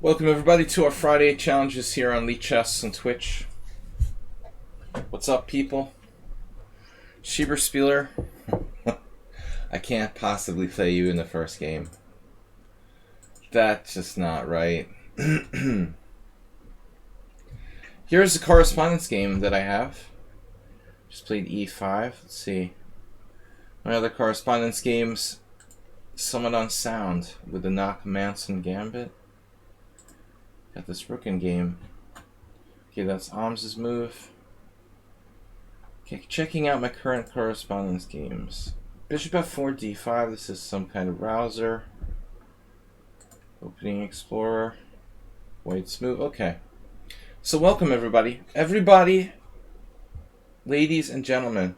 Welcome everybody to our Friday challenges here on Lead Chess and Twitch. What's up, people? Schieberspieler. I can't possibly play you in the first game. That's just not right. Here's the correspondence game that I have. Just played e5. Let's see. My other correspondence games, somewhat on sound with the Knock Manson Gambit. Got this rook in game. Okay, that's Alms's move. Okay, checking out my current correspondence games. Bishop f4, d5. This is some kind of rouser. Opening Explorer. White's move. Okay. So welcome everybody. Everybody, ladies and gentlemen.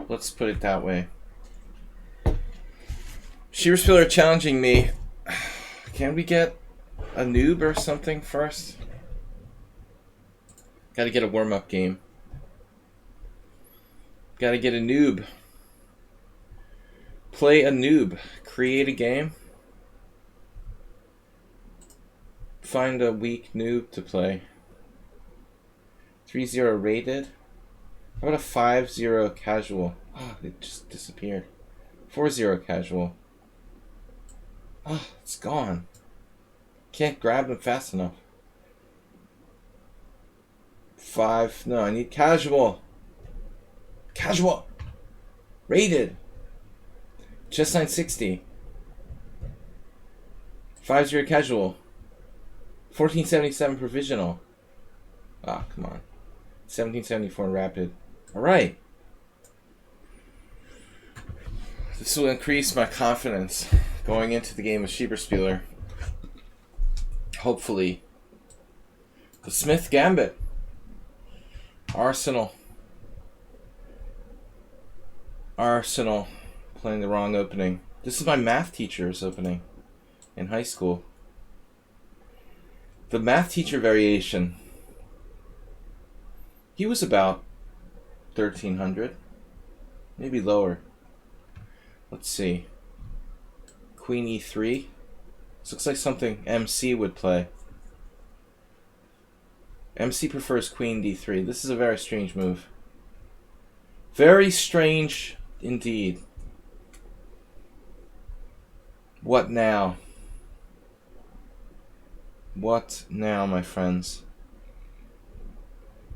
Let's put it that way. Schieberspieler challenging me. Can we get a noob or something first? Gotta get a warm-up game. Gotta get a noob. Play a noob. Create a game. Find a weak noob to play. 3-0 rated. How about a 5-0 casual? Oh, it just disappeared. 4-0 casual. Oh, it's gone. Can't grab him fast enough. 5. No, I need casual. Casual. Rated. Chess 960. 5-0 casual. 1477 provisional. Ah, come on. 1774 rapid. Alright. This will increase my confidence going into the game of Schieberspieler. Hopefully. The Smith Gambit. Arsenal. Playing the wrong opening. This is my math teacher's opening in high school. The math teacher variation. He was about 1300. Maybe lower. Let's see. Queen e3. This looks like something MC would play. MC prefers queen d3. This is a very strange move. Very strange indeed. What now? What now, my friends?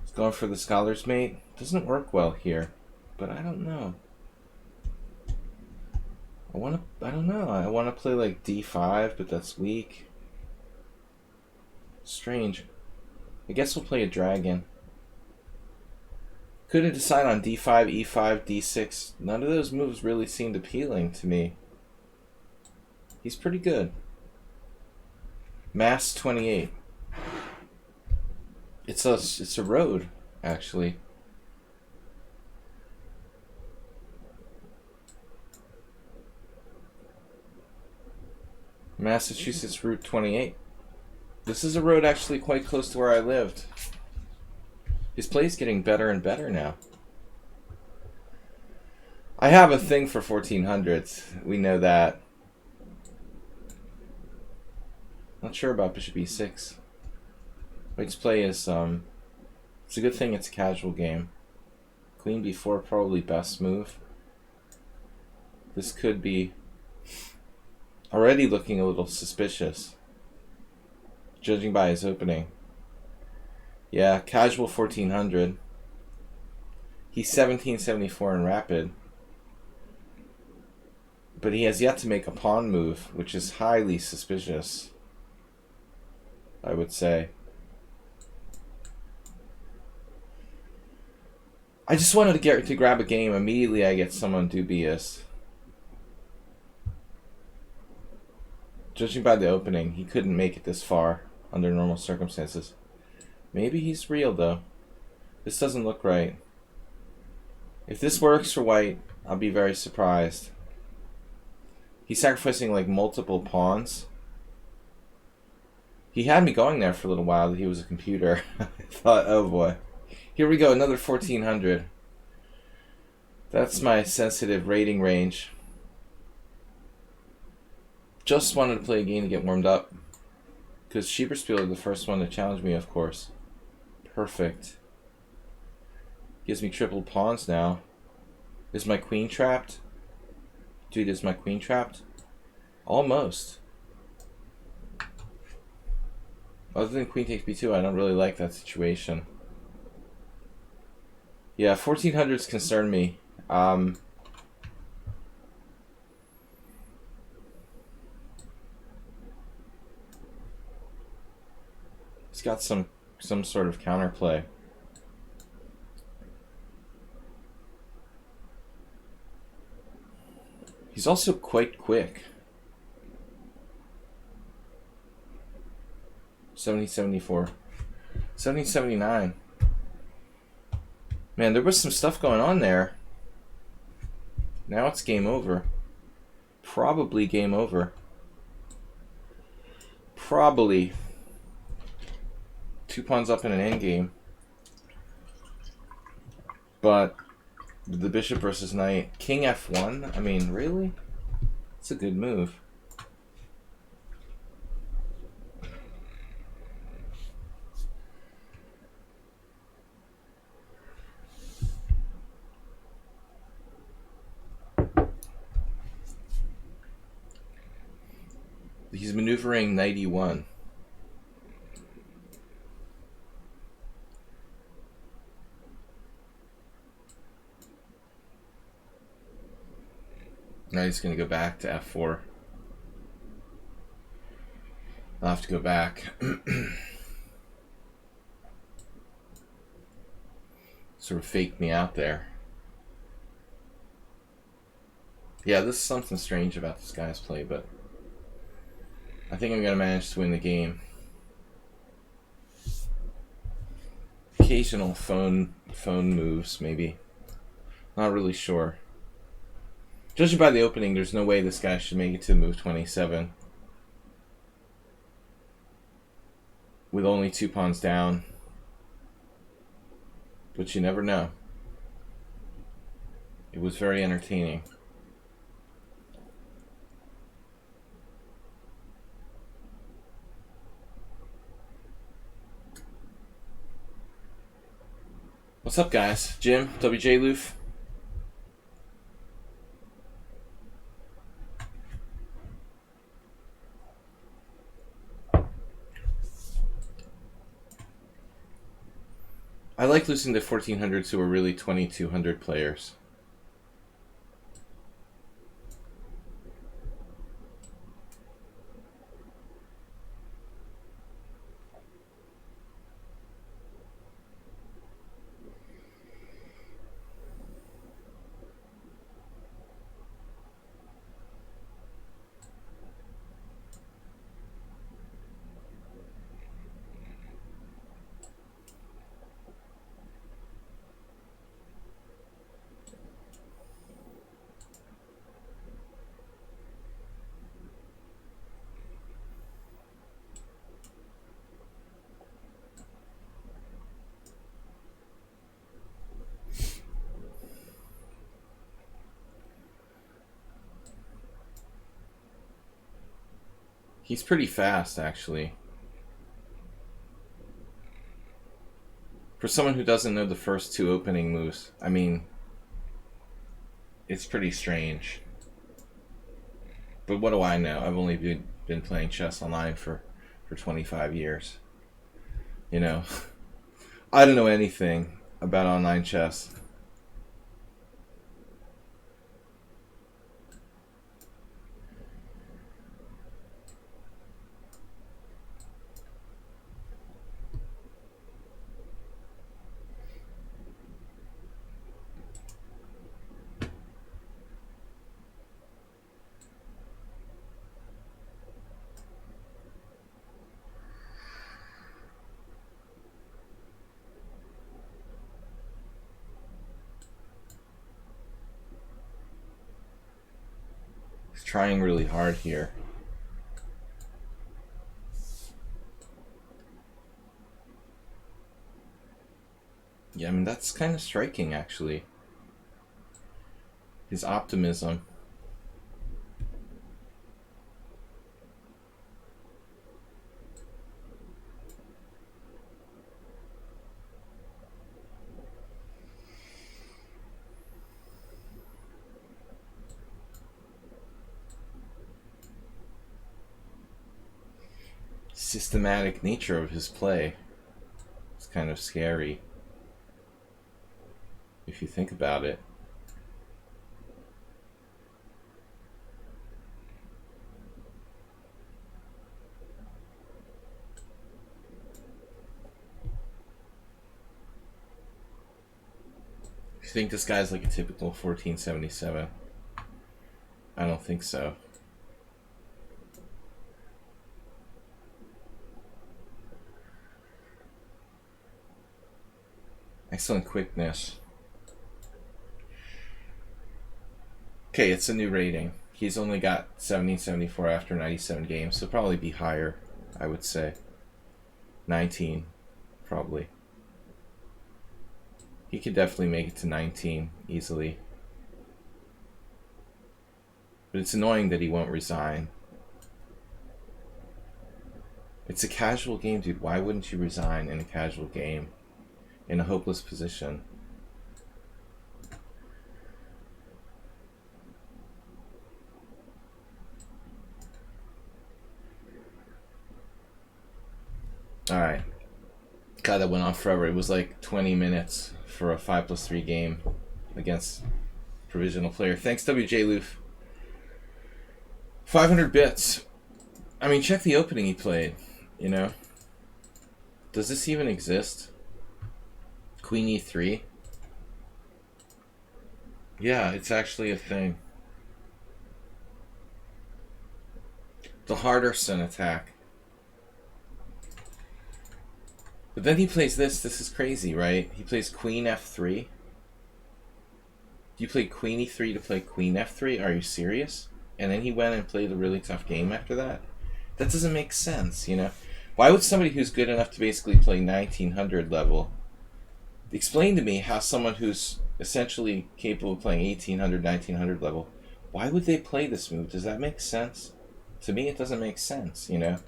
It's going for the scholar's mate. Doesn't work well here, but I don't know. I don't know. I want to play like d5, but that's weak. Strange. I guess we'll play a dragon. Couldn't decide on d5, e5, d6. None of those moves really seemed appealing to me. He's pretty good. Mass 28. It's a road, actually. Massachusetts Route 28. This is a road actually quite close to where I lived. His play's getting better and better now. I have a thing for 1400s. We know that. Not sure about Bishop e6. White's play is, it's a good thing it's a casual game. Queen b4, probably best move. This could be already looking a little suspicious, judging by his opening. Yeah, casual 1400. He's 1774 in rapid. But he has yet to make a pawn move, which is highly suspicious, I would say. I just wanted to grab a game. Immediately I get someone dubious. Judging by the opening, he couldn't make it this far under normal circumstances. Maybe he's real, though. This doesn't look right. If this works for white, I'll be very surprised. He's sacrificing like multiple pawns. He had me going there for a little while that he was a computer. I thought, oh boy. Here we go, another 1400. That's my sensitive rating range. Just wanted to play a game to get warmed up. Because Schieberspiel, the first one to challenge me, of course. Perfect. Gives me triple pawns now. Is my queen trapped? Dude, is my queen trapped? Almost. Other than queen takes b2, I don't really like that situation. Yeah, 1400s concern me. He's got some sort of counterplay. He's also quite quick. 70-74. 70-79. Man, there was some stuff going on there. Now it's game over. Probably game over. Probably. 2 pawns up in an endgame. But the bishop versus knight. King f1? I mean, really? It's a good move. He's maneuvering knight e1. Now he's going to go back to f4. I'll have to go back. Sort of faked me out there. Yeah, this is something strange about this guy's play, but I think I'm going to manage to win the game. Occasional phone moves, maybe. Not really sure. Judging by the opening, there's no way this guy should make it to move 27. With only 2 pawns down. But you never know. It was very entertaining. What's up, guys? Jim, WJ Loof. I like losing to 1400s who are really 2200 players. He's pretty fast, actually. For someone who doesn't know the first 2 opening moves, I mean, it's pretty strange. But what do I know? I've only been playing chess online for 25 years. You know, I don't know anything about online chess. Trying really hard here. Yeah, I mean, that's kind of striking, actually. His optimism. systematic nature of his play. It's kind of scary if you think about it. You think this guy's like a typical 1477? I don't think so. Excellent quickness. Okay, it's a new rating. He's only got 1774 after 97 games, so probably be higher, I would say. 19, probably. He could definitely make it to 19 easily. But it's annoying that he won't resign. It's a casual game, dude. Why wouldn't you resign in a casual game? In a hopeless position. Alright. God, that went on forever. It was like 20 minutes for a 5+3 game against provisional player. Thanks, WJ Loof. 500 bits. I mean, check the opening he played, you know? Does this even exist? Queen E3? Yeah, it's actually a thing. The Harderson attack. But then he plays this. This is crazy, right? He plays Queen F3. You played Queen E3 to play Queen F3? Are you serious? And then he went and played a really tough game after that? That doesn't make sense, you know? Why would somebody who's good enough to basically play 1900 level... Explain to me how someone who's essentially capable of playing 1800, 1900 level, why would they play this move? Does that make sense? To me, it doesn't make sense, you know?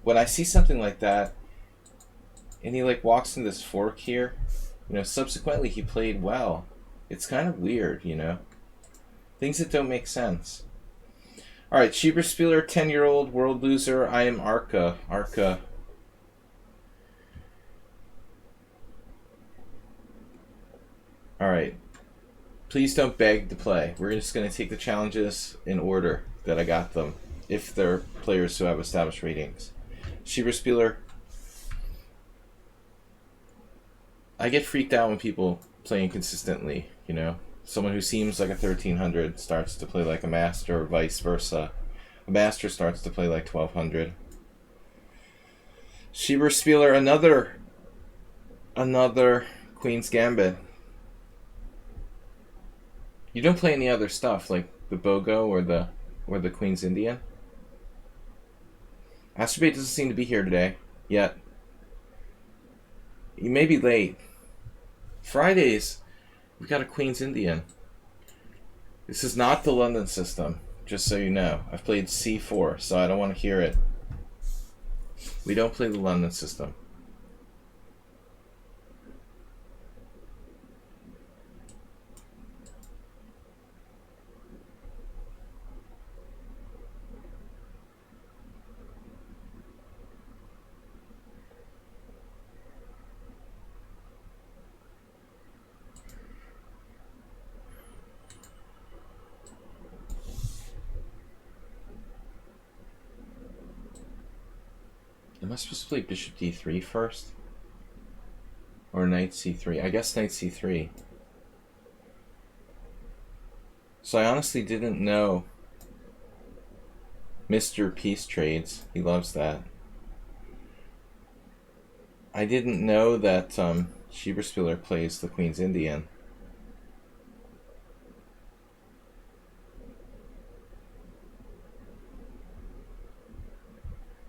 When I see something like that, and he like walks in this fork here, you know, subsequently he played well. It's kind of weird, you know? Things that don't make sense. Alright, Schieberspieler, 10-year-old, world loser, I am Arca. Arca. Alright. Please don't beg to play. We're just going to take the challenges in order that I got them, if they're players who have established ratings. Schieberspieler. I get freaked out when people play inconsistently, you know? Someone who seems like a 1300 starts to play like a master, or vice versa. A master starts to play like 1200. Schieberspieler, another Queen's Gambit. You don't play any other stuff like the Bogo or the Queen's Indian? Astrobate doesn't seem to be here today yet. You may be late. Fridays, we've got a Queen's Indian. This is not the London system, just so you know. I've played C4, so I don't want to hear it. We don't play the London system. Am I supposed to play Bishop D3 first? Or Knight C3? I guess Knight C3. So I honestly didn't know Mr. Peace Trades. He loves that. I didn't know that Schieberspieler plays the Queen's Indian.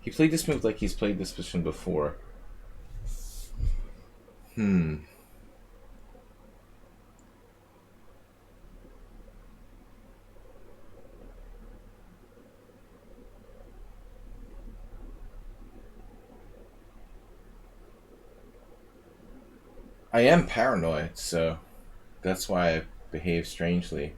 He played this move like he's played this position before. I am paranoid, so that's why I behave strangely.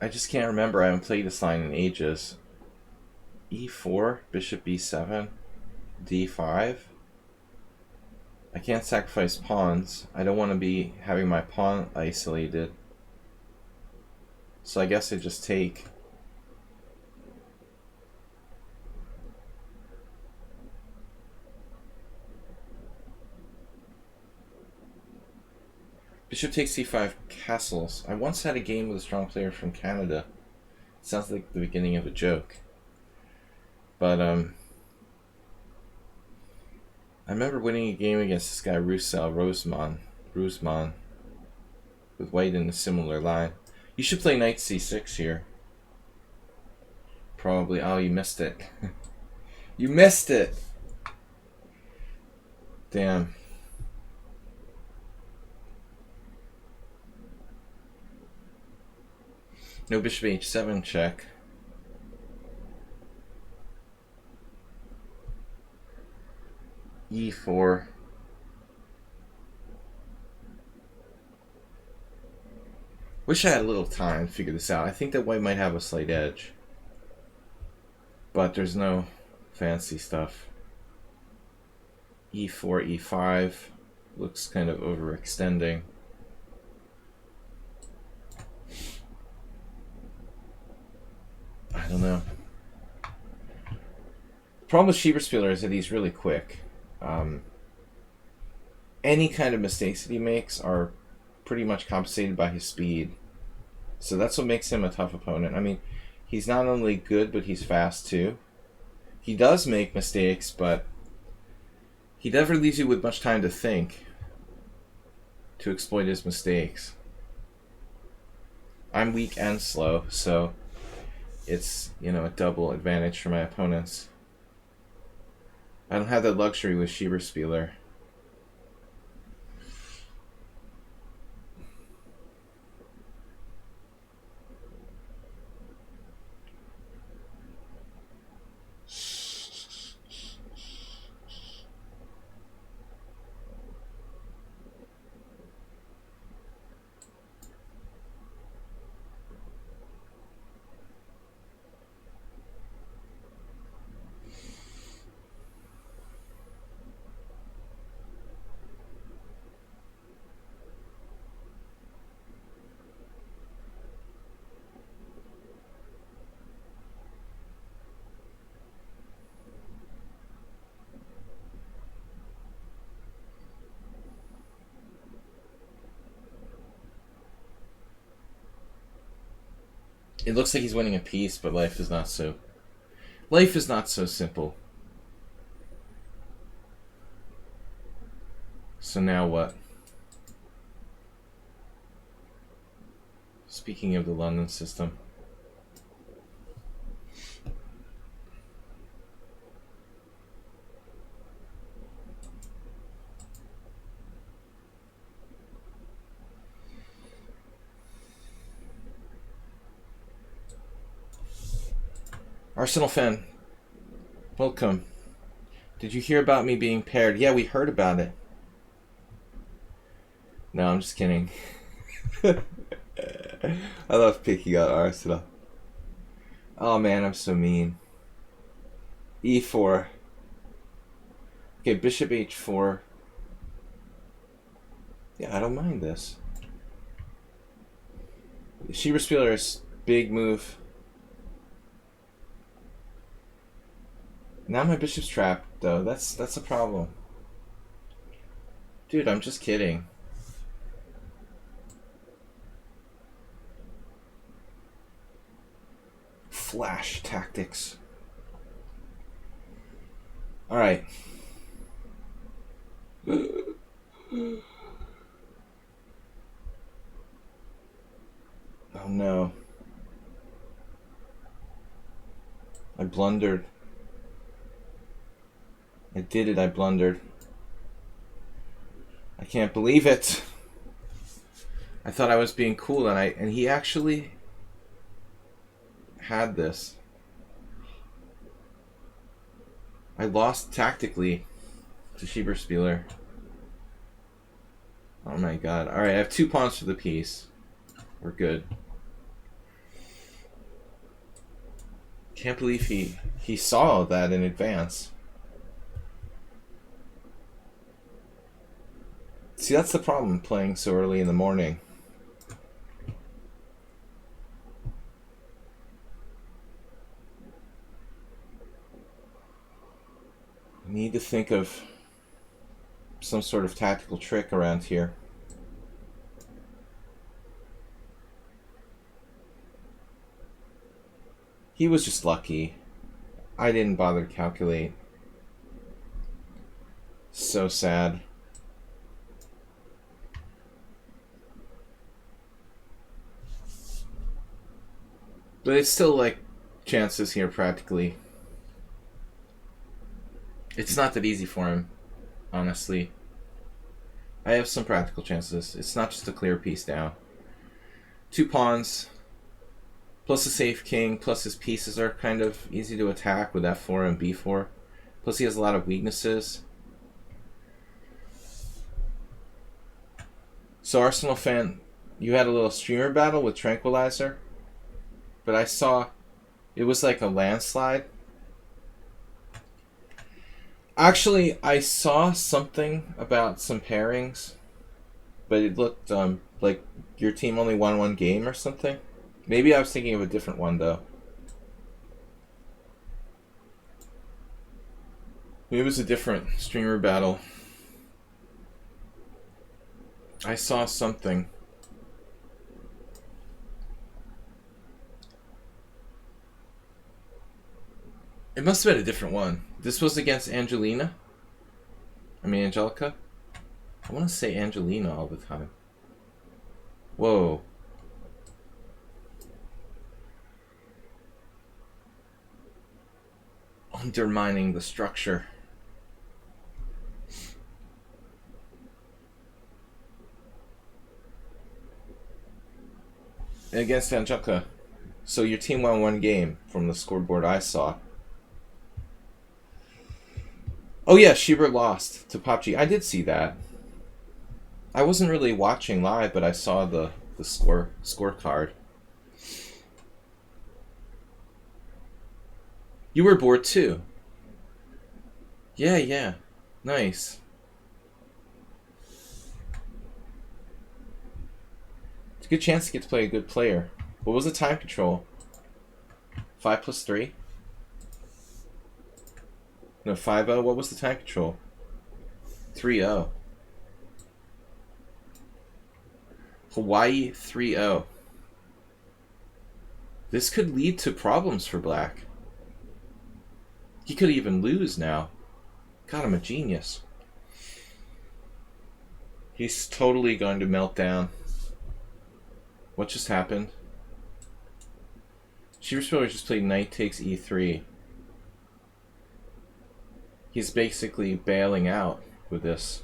I just can't remember. I haven't played this line in ages. E4, bishop B7, D5. I can't sacrifice pawns. I don't want to be having my pawn isolated. So I guess I just take. Bishop takes c5 castles. I once had a game with a strong player from Canada. It sounds like the beginning of a joke. But I remember winning a game against this guy Rosemon, with white in a similar line. You should play knight c6 here. Probably. Oh, you missed it. You missed it! Damn. No bishop h7 check. E4. Wish I had a little time to figure this out. I think that white might have a slight edge. But there's no fancy stuff. E4, E5. Looks kind of overextending. I don't know. The problem with Schieberspieler is that he's really quick. Any kind of mistakes that he makes are pretty much compensated by his speed. So that's what makes him a tough opponent. I mean, he's not only good, but he's fast too. He does make mistakes, but he never leaves you with much time to think to exploit his mistakes. I'm weak and slow, so it's, you know, a double advantage for my opponents. I don't have that luxury with Schieberspieler. It looks like he's winning a piece, but life is not so. Life is not so simple. So now what? Speaking of the London system. Arsenal fan, welcome. Did you hear about me being paired? Yeah, we heard about it. No, I'm just kidding. I love picking out Arsenal. Oh man, I'm so mean. E4. Okay, bishop h4. Yeah, I don't mind this. Schieberspieler is big move. Now my bishop's trapped, though. That's a problem. Dude, I'm just kidding. Flash tactics. Alright. Oh no. I blundered. I did it, I blundered. I can't believe it. I thought I was being cool and he actually had this. I lost tactically to Schieberspieler. Oh my god. Alright, I have 2 pawns for the piece. We're good. Can't believe he saw that in advance. See, that's the problem playing so early in the morning. I need to think of some sort of tactical trick around here. He was just lucky. I didn't bother to calculate. So sad. But it's still like chances here practically. It's not that easy for him, honestly. I have some practical chances. It's not just a clear piece now. 2 pawns, plus a safe king, plus his pieces are kind of easy to attack with f4 and b4. Plus he has a lot of weaknesses. So Arsenal fan, you had a little streamer battle with Tranquilizer, but I saw it was like a landslide. Actually, I saw something about some pairings, but it looked like your team only won 1 game or something. Maybe I was thinking of a different one, though. Maybe it was a different streamer battle. I saw something. It must have been a different one. This was against Angelina. I mean, Angelica. I want to say Angelina all the time. Whoa. Undermining the structure. Against Angelica. So your team won 1 game from the scoreboard I saw. Oh yeah, Schubert lost to PUBG. I did see that. I wasn't really watching live, but I saw the scorecard. You were bored too. Yeah. Nice. It's a good chance to get to play a good player. What was the time control? 5 plus 3? No, 5-0. What was the time control? 3-0. Hawaii 3-0. This could lead to problems for Black. He could even lose now. God, I'm a genius. He's totally going to melt down. What just happened? Schubert just played knight takes e3. He's basically bailing out with this.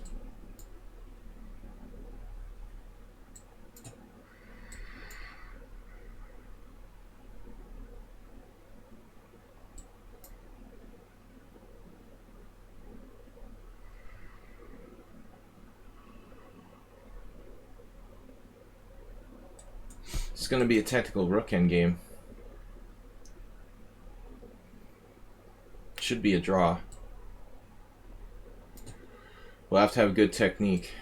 It's going to be a tactical rook endgame. Should be a draw. We'll have to have good technique.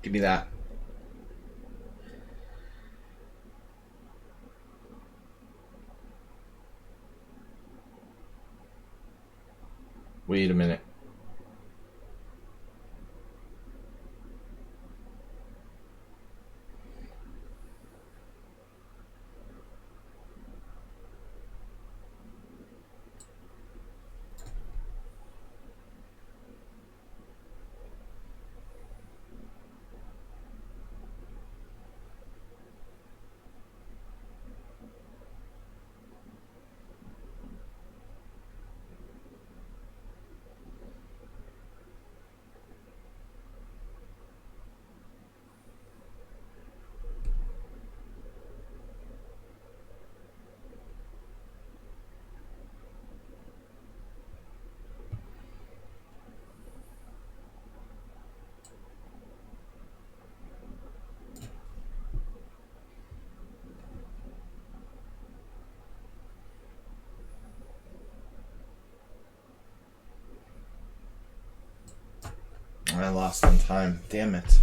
Give me that. Wait a minute. I lost on time. Damn it.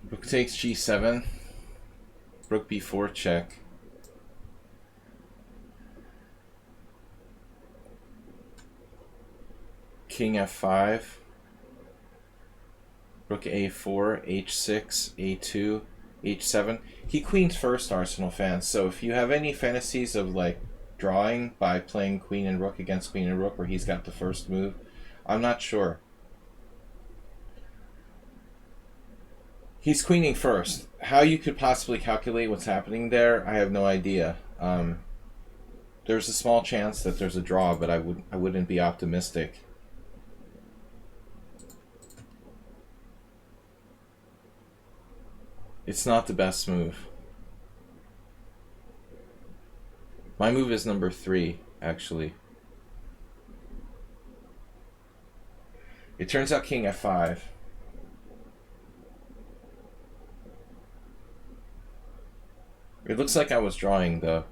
Rook takes g7. Rook b4 check. King f5. Rook a4, h6, a2, h7. He queens first, Arsenal fans. So if you have any fantasies of like drawing by playing queen and rook against queen and rook where he's got the first move, I'm not sure. He's queening first. How you could possibly calculate what's happening there, I have no idea. There's a small chance that there's a draw, but I wouldn't be optimistic. It's not the best move. My move is number 3, actually. It turns out king f5. It looks like I was drawing, though.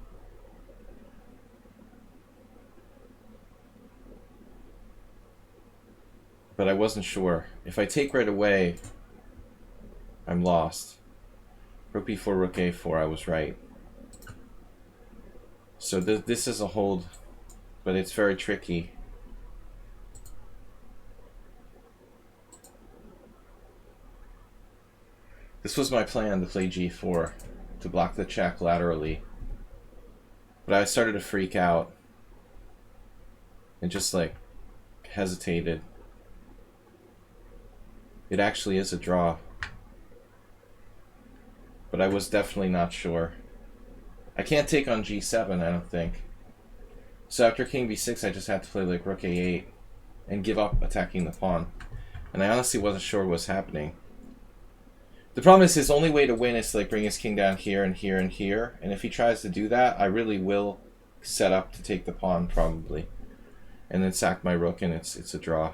But I wasn't sure. If I take right away, I'm lost. Rook b4, rook a4, I was right. So this is a hold, but it's very tricky. This was my plan, to play g4, to block the check laterally. But I started to freak out and just like hesitated. It actually is a draw. But I was definitely not sure. I can't take on g7, I don't think. So after king b6, I just had to play like rook a8 and give up attacking the pawn. And I honestly wasn't sure what was happening. The problem is his only way to win is to like bring his king down here and here and here. And if he tries to do that, I really will set up to take the pawn probably. And then sack my rook and it's a draw.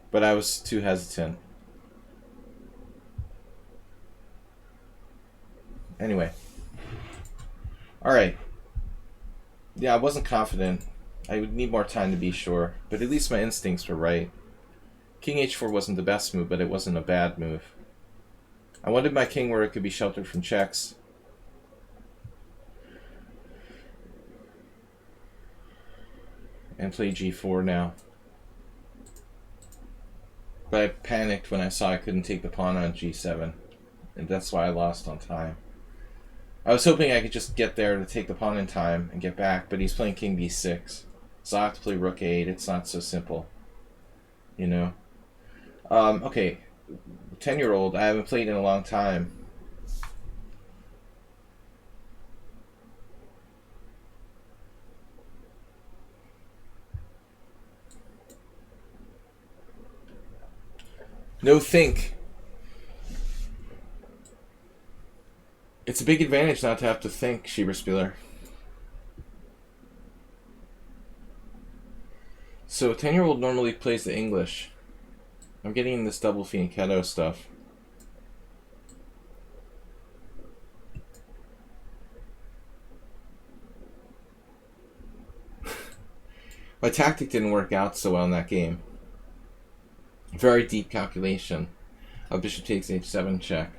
But I was too hesitant. Anyway. Alright. Yeah, I wasn't confident. I would need more time to be sure. But at least my instincts were right. King h4 wasn't the best move, but it wasn't a bad move. I wanted my king where it could be sheltered from checks. And play g4 now. But I panicked when I saw I couldn't take the pawn on g7. And that's why I lost on time. I was hoping I could just get there to take the pawn in time and get back, but he's playing king b6. So I have to play rook a8. It's not so simple. You know? Okay. 10-year-old. I haven't played in a long time. No think. It's a big advantage not to have to think, Schieberspieler. So a 10-year-old normally plays the English. I'm getting this double fianchetto stuff. My tactic didn't work out so well in that game. Very deep calculation. Bishop takes h7 check.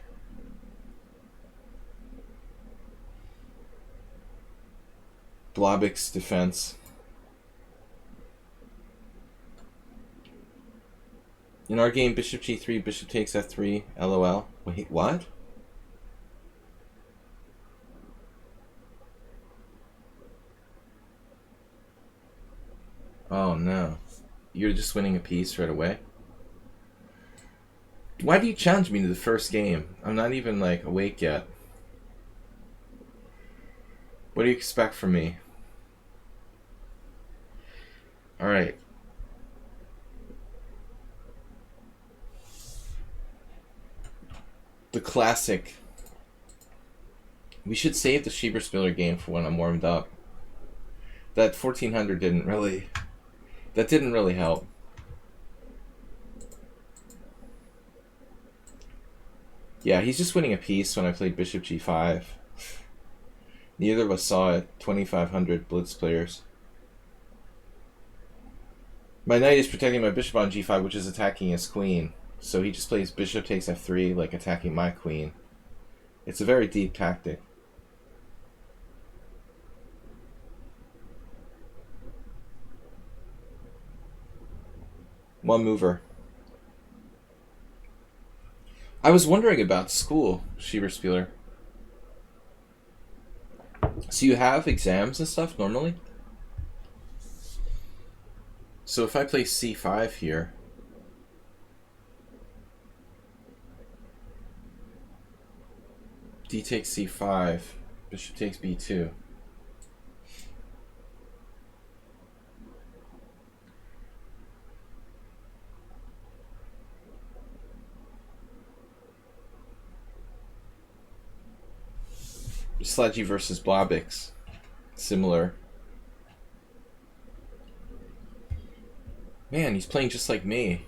Blobik's defense. In our game, bishop g3, bishop takes f3, lol. Wait, what? Oh no. You're just winning a piece right away? Why do you challenge me to the first game? I'm not even, like, awake yet. What do you expect from me? Alright. The classic. We should save the Schieberspieler game for when I'm warmed up. That 1400 didn't really help. Yeah, he's just winning a piece when I played bishop g5. Neither of us saw it. 2500 Blitz players. My knight is protecting my bishop on g5, which is attacking his queen. So he just plays bishop takes f3, like attacking my queen. It's a very deep tactic. One mover. I was wondering about school, Schieberspieler. So you have exams and stuff normally? So if I play c5 here, d takes c5, bishop takes b2. Sladgie versus Blobix. Similar. Man, he's playing just like me.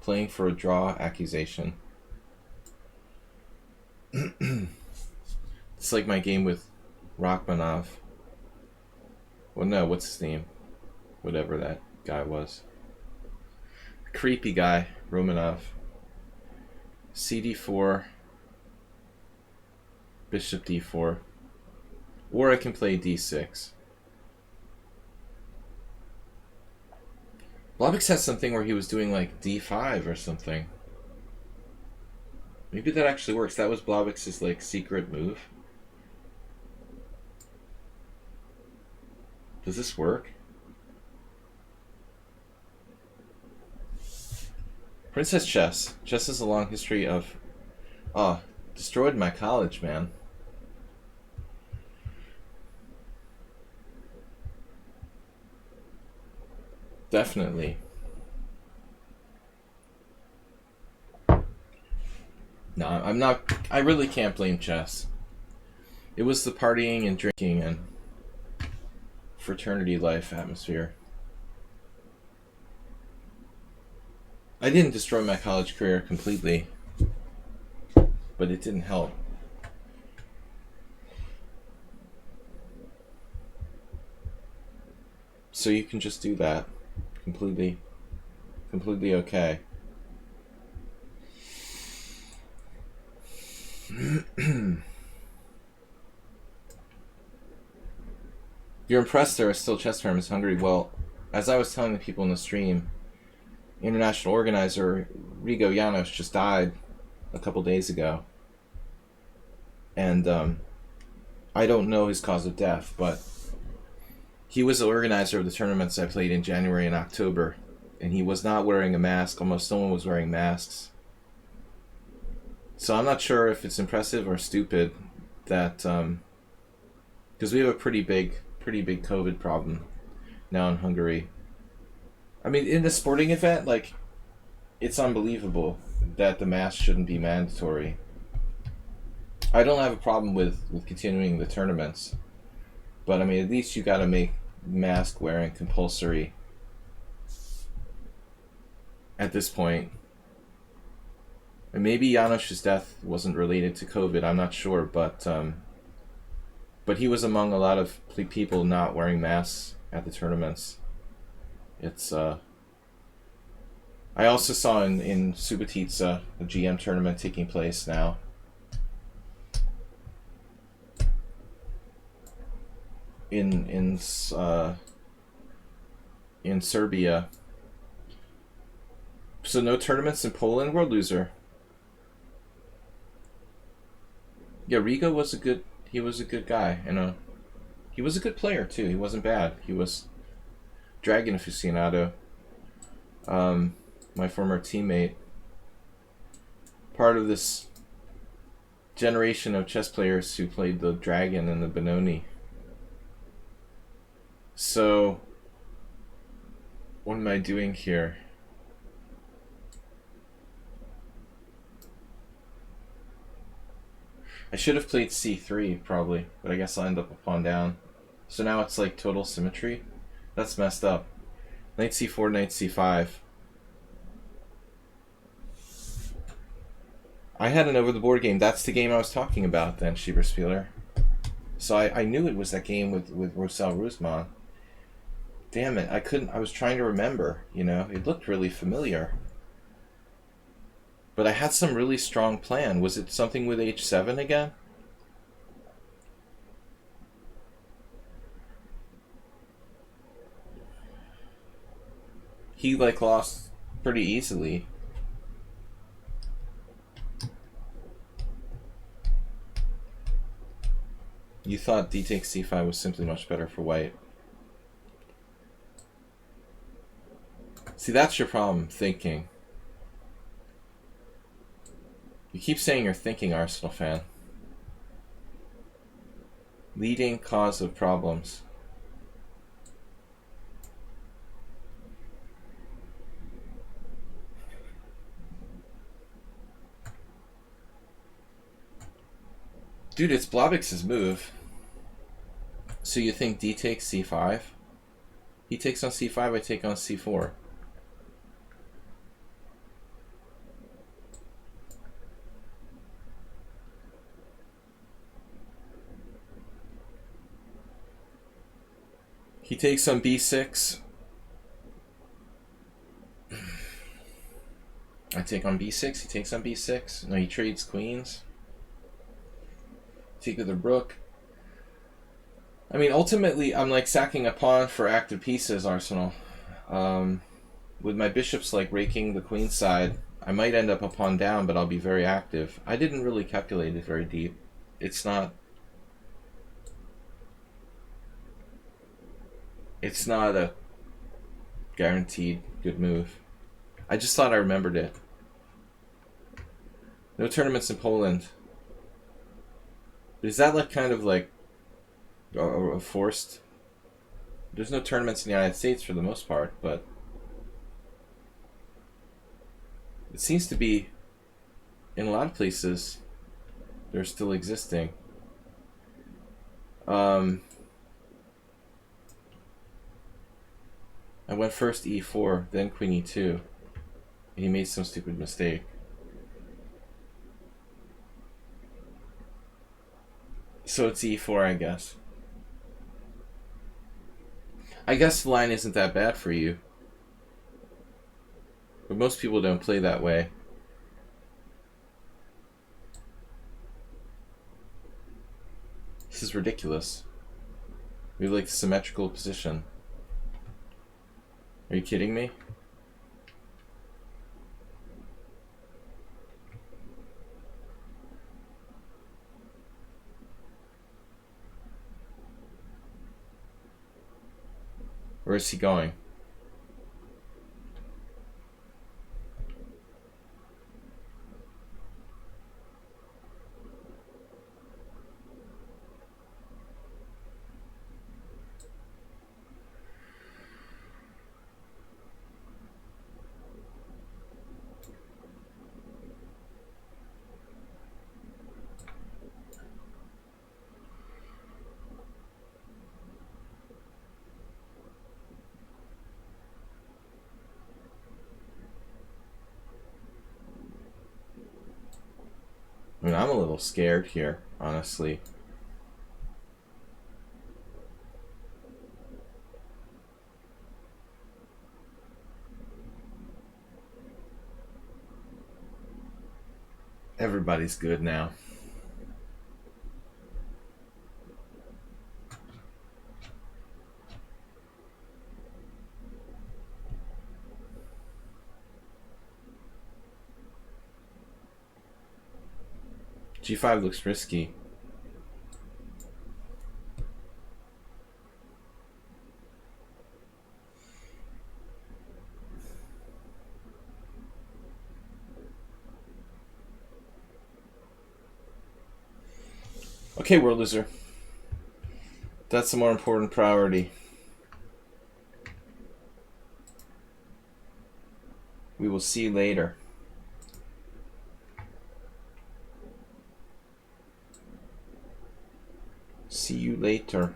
Playing for a draw accusation. It's like my game with Rachmanov. Well, no, what's his name? Whatever that guy was. Creepy guy, Romanov. CD4. Bishop d4. Or I can play d6. Blobix had something where he was doing like d5 or something. Maybe that actually works. That was Blobix's like secret move. Does this work? Princess Chess. Chess has a long history of... destroyed my college, man. Definitely. No, I'm not... I really can't blame chess. It was the partying and drinking and fraternity life atmosphere. I didn't destroy my college career completely, but it didn't help. So you can just do that. Completely okay. You're impressed there are still chess tournaments in Hungary. Well, as I was telling the people in the stream, international organizer Rigo Janos just died a couple days ago. And I don't know his cause of death, but he was the organizer of the tournaments I played in January and October, and he was not wearing a mask. Almost no one was wearing masks. So I'm not sure if it's impressive or stupid that, because we have a pretty big COVID problem now in Hungary. I mean, in the sporting event, like, it's unbelievable that the mask shouldn't be mandatory. I don't have a problem with continuing the tournaments, but I mean, at least you got to make mask wearing compulsory at this point. And maybe Janosch's death wasn't related to COVID. I'm not sure, but he was among a lot of people not wearing masks at the tournaments. It's I also saw in Subotica the GM tournament taking place now. In Serbia. So no tournaments in Poland. World loser. Yeah, Riga was a good. He was a good guy. You know, he was a good player too. He wasn't bad. He was Dragon aficionado. My former teammate. Part of this generation of chess players who played the Dragon and the Benoni. So, what am I doing here? I should have played c3 probably, but I guess I'll end up a pawn down. So now it's like total symmetry. That's messed up. Knight c4, knight c5. I had an over-the-board game. That's the game I was talking about then, Schieberspieler. So I knew it was that game with Rosal Rusman. Damn it, I was trying to remember, you know, it looked really familiar. But I had some really strong plan. Was it something with h7 again? He like lost pretty easily. You thought d takes c5 was simply much better for white. See, that's your problem, thinking. You keep saying you're thinking, Arsenal fan. Leading cause of problems. Dude, it's Blobix's move. So you think d takes c5? He takes on c5, I take on c4. He takes on b6. I take on b6, he takes on b6. No, he trades queens. Take with the rook. I mean, ultimately, I'm like sacking a pawn for active pieces, Arsenal. With my bishops like raking the queen side, I might end up a pawn down, but I'll be very active. I didn't really calculate it very deep. It's not a guaranteed good move. I just thought I remembered it. No tournaments in Poland. Is that like kind of like a forced? There's no tournaments in the United States for the most part, but it seems to be in a lot of places they're still existing. I went first e4, then queen e2. And he made some stupid mistake. So it's e4, I guess. I guess the line isn't that bad for you. But most people don't play that way. This is ridiculous. We have like the symmetrical position. Are you kidding me? Where is he going? mean, I'm a little scared here, honestly. Everybody's good now. G5 looks risky. Okay, World Loser. That's the more important priority. We will see you later. See you later.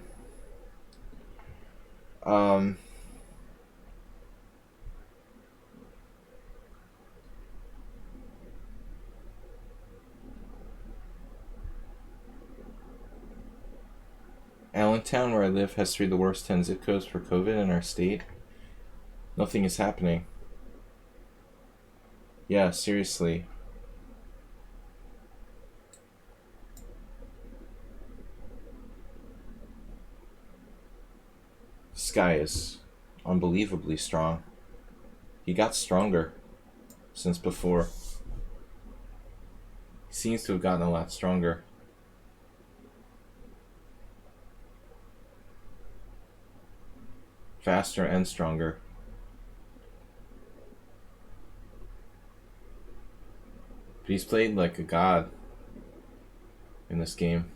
Allentown, where I live, has 3 of the worst 10 zip codes for COVID in our state. Nothing is happening. Yeah, seriously. This guy is unbelievably strong. He got stronger since before. He seems to have gotten a lot stronger. Faster and stronger. But he's played like a god in this game.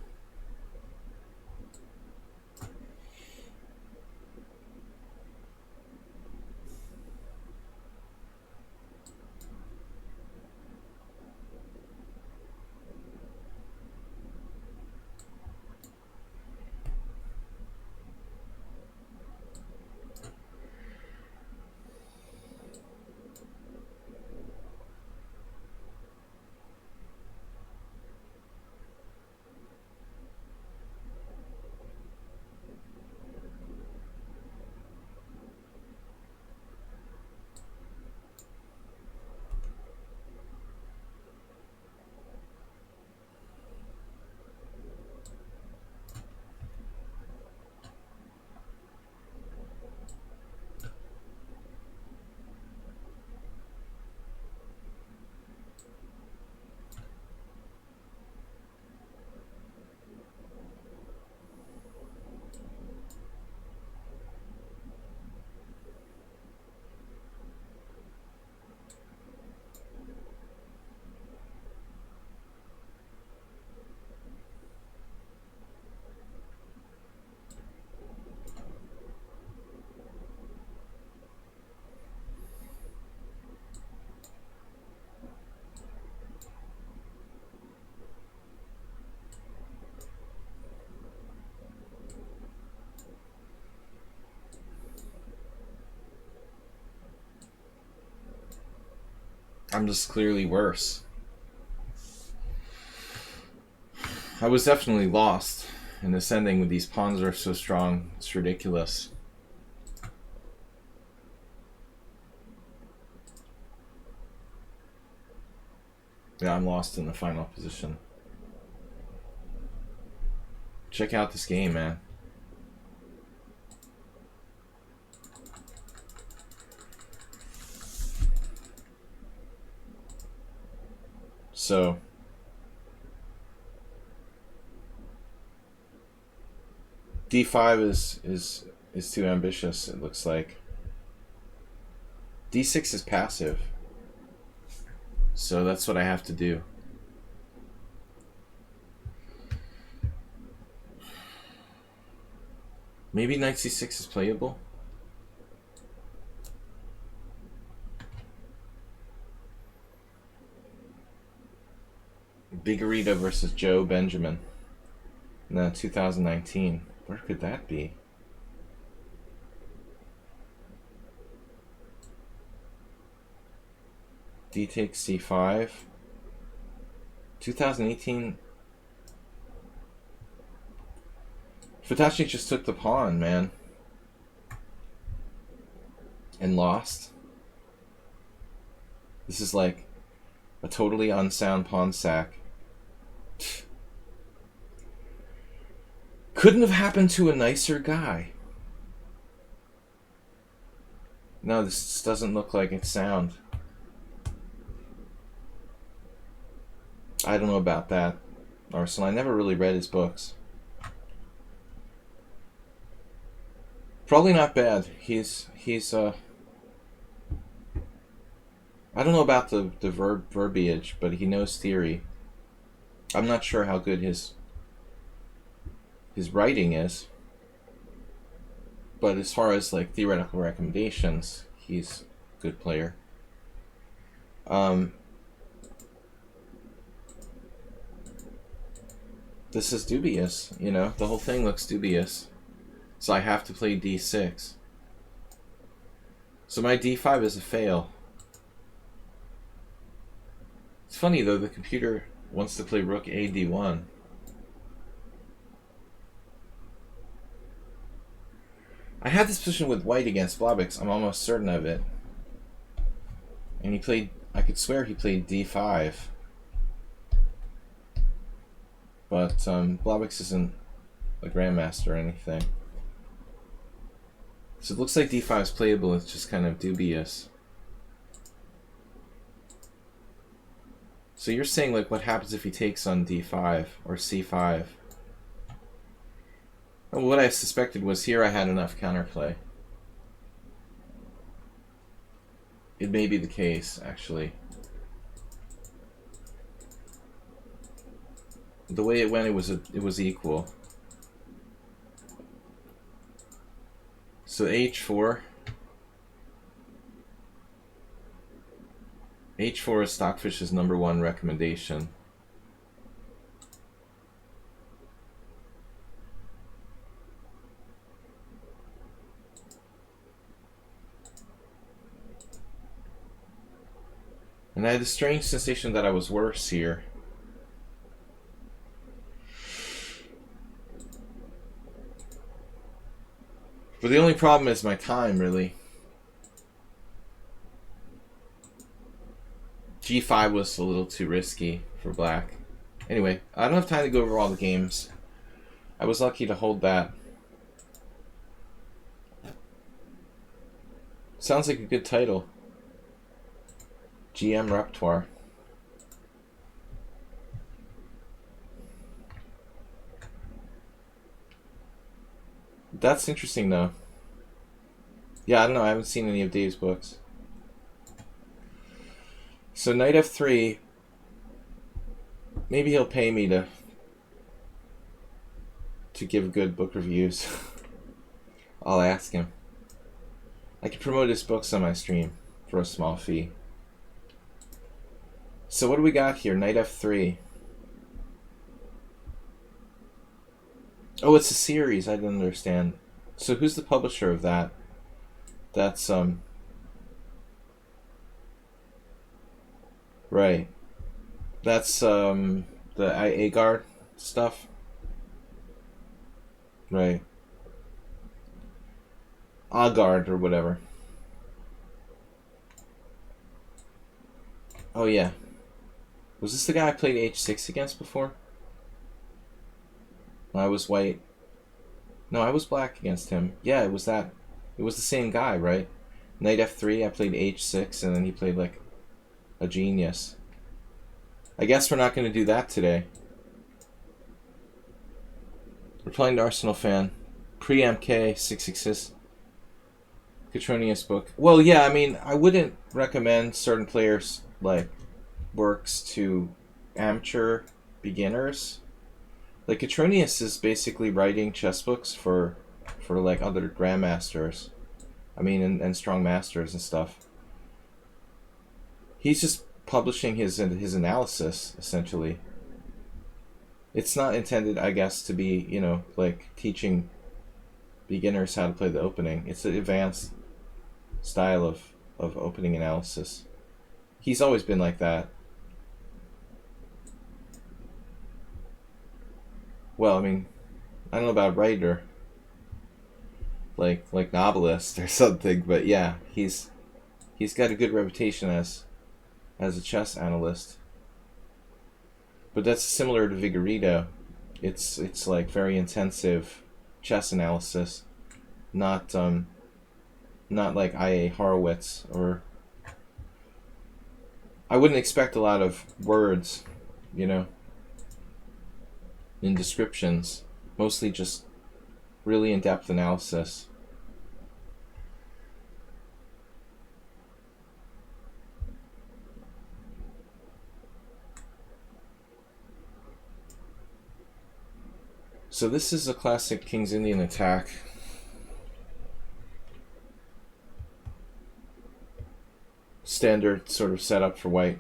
I'm just clearly worse. I was definitely lost in this ending with these pawns are so strong. It's ridiculous. Yeah, I'm lost in the final position. Check out this game, man. So D5 is too ambitious, it looks like. D6 is passive. So that's what I have to do. Maybe knight c6 is playable. Bigarita versus Joe Benjamin. No, 2019. Where could that be? D takes c5. 2018. Futachi just took the pawn, man. And lost. This is like a totally unsound pawn sack. Couldn't have happened to a nicer guy. No, this doesn't look like it's sound. I don't know about that, Arsenal. I never really read his books. Probably not bad. He's I don't know about the verbiage, but he knows theory. I'm not sure how good his writing is. But as far as like theoretical recommendations, he's a good player. This is dubious, you know? The whole thing looks dubious. So I have to play d6. So my d5 is a fail. It's funny though, the computer wants to play rook a d1. I had this position with white against Blobix. I'm almost certain of it. And he played, I could swear he played d5. But Blobix isn't a grandmaster or anything. So it looks like d5 is playable, it's just kind of dubious. So you're saying like what happens if he takes on d5 or c5? Well, what I suspected was here I had enough counterplay. It may be the case, actually. The way it went, it was equal. So h4. h4 is Stockfish's #1 recommendation. And I had a strange sensation that I was worse here. But the only problem is my time, really. G5 was a little too risky for black. Anyway, I don't have time to go over all the games. I was lucky to hold that. Sounds like a good title. GM Repertoire. That's interesting, though. Yeah, I don't know. I haven't seen any of Dave's books. So knight f3. Maybe he'll pay me to give good book reviews. I'll ask him. I can promote his books on my stream for a small fee. So what do we got here? Knight f3. Oh, it's a series. I didn't understand. So who's the publisher of that? That's right. That's the Agard stuff. Right. Agard or whatever. Oh yeah. Was this the guy I played h6 against before? I was white. No, I was black against him. Yeah, it was that. It was the same guy, right? Knight f3, I played h6, and then he played like a genius. I guess we're not going to do that today. We're playing the Arsenal fan. Pre-MK, 666. Catronius book. Well, yeah, I mean, I wouldn't recommend certain players, like, works to amateur beginners. Like, Catronius is basically writing chess books for like, other grandmasters. I mean, and strong masters and stuff. He's just publishing his analysis, essentially. It's not intended, I guess, to be, you know, like, teaching beginners how to play the opening. It's an advanced style of opening analysis. He's always been like that. well, I mean, I don't know about writer, like novelist or something, but yeah, he's got a good reputation as a chess analyst. But that's similar to Vigorito. It's like very intensive chess analysis, not not like I.A. Horowitz, or I wouldn't expect a lot of words, you know, in descriptions. Mostly just really in-depth analysis. So this is a classic King's Indian attack. Standard sort of setup for white.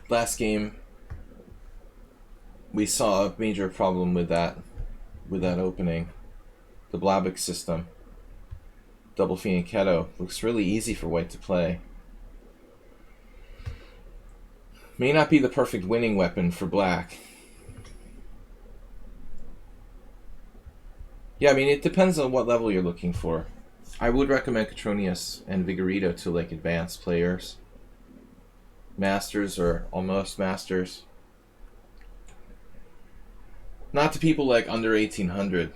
Last game, we saw a major problem with that opening. The Blabic system, double fianchetto, looks really easy for white to play. May not be the perfect winning weapon for black. Yeah, I mean, it depends on what level you're looking for. I would recommend Cotronius and Vigorito to like advanced players. Masters or almost masters. Not to people like under 1800.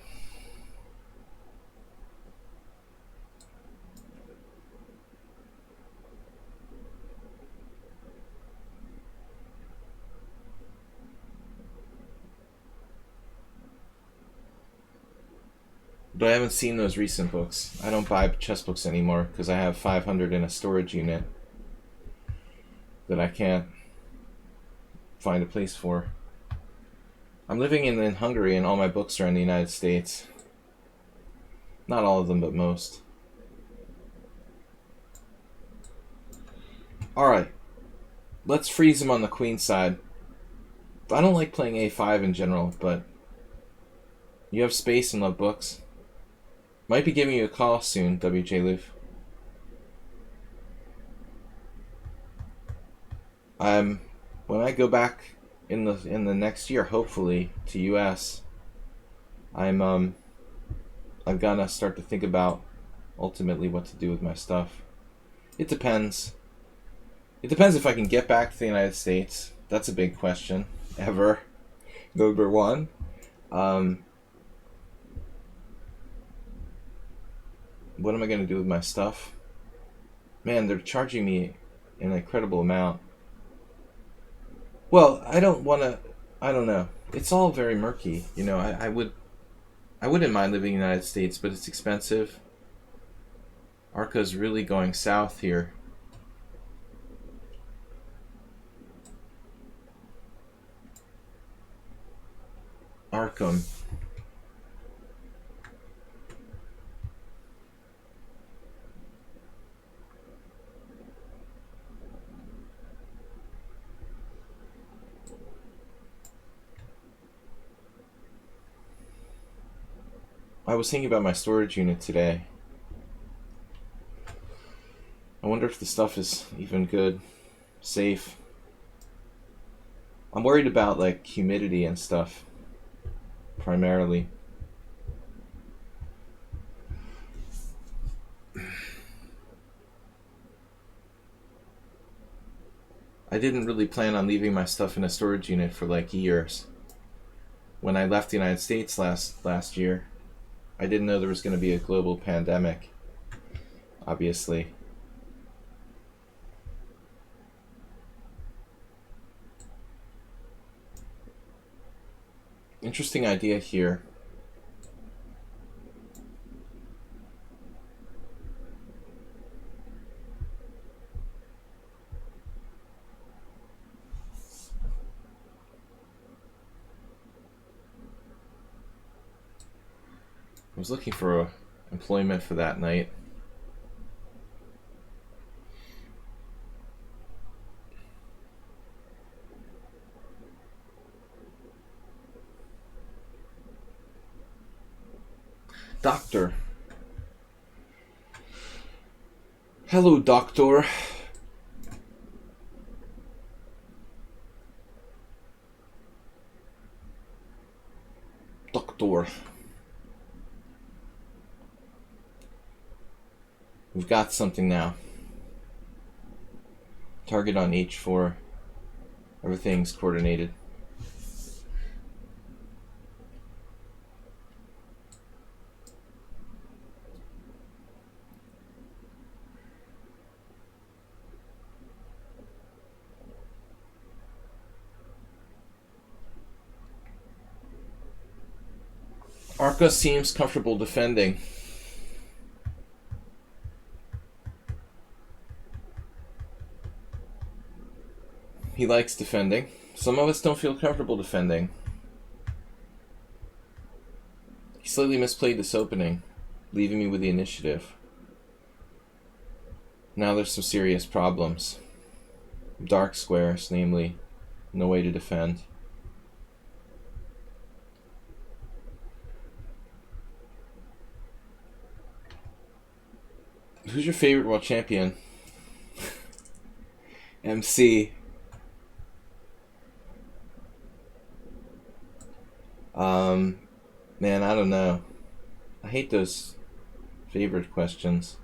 But I haven't seen those recent books. I don't buy chess books anymore because I have 500 in a storage unit that I can't find a place for. I'm living in Hungary and all my books are in the United States. Not all of them, but most. Alright. Let's freeze him on the queen side. I don't like playing a5 in general, but you have space and love books. Might be giving you a call soon, WJ Loof. When I go back in the next year, hopefully to US, I'm gonna start to think about ultimately what to do with my stuff. It depends. It depends if I can get back to the United States. That's a big question. Ever. Number one. What am I going to do with my stuff? Man, they're charging me an incredible amount. Well, I don't know. It's all very murky. You know, I wouldn't mind living in the United States, but it's expensive. Arca's really going south here. Arkham. I was thinking about my storage unit today. I wonder if the stuff is even good, safe. I'm worried about like humidity and stuff, primarily. I didn't really plan on leaving my stuff in a storage unit for like years. When I left the United States last year, I didn't know there was going to be a global pandemic, obviously. Interesting idea here. I was looking for a employment for that night. Doctor. Hello, doctor. Doctor. We've got something now. Target on H4. Everything's coordinated. Arca seems comfortable defending. He likes defending. Some of us don't feel comfortable defending. He slightly misplayed this opening, leaving me with the initiative. Now there's some serious problems. Dark squares, namely, no way to defend. Who's your favorite world champion? MC. Man, I don't know. I hate those favorite questions.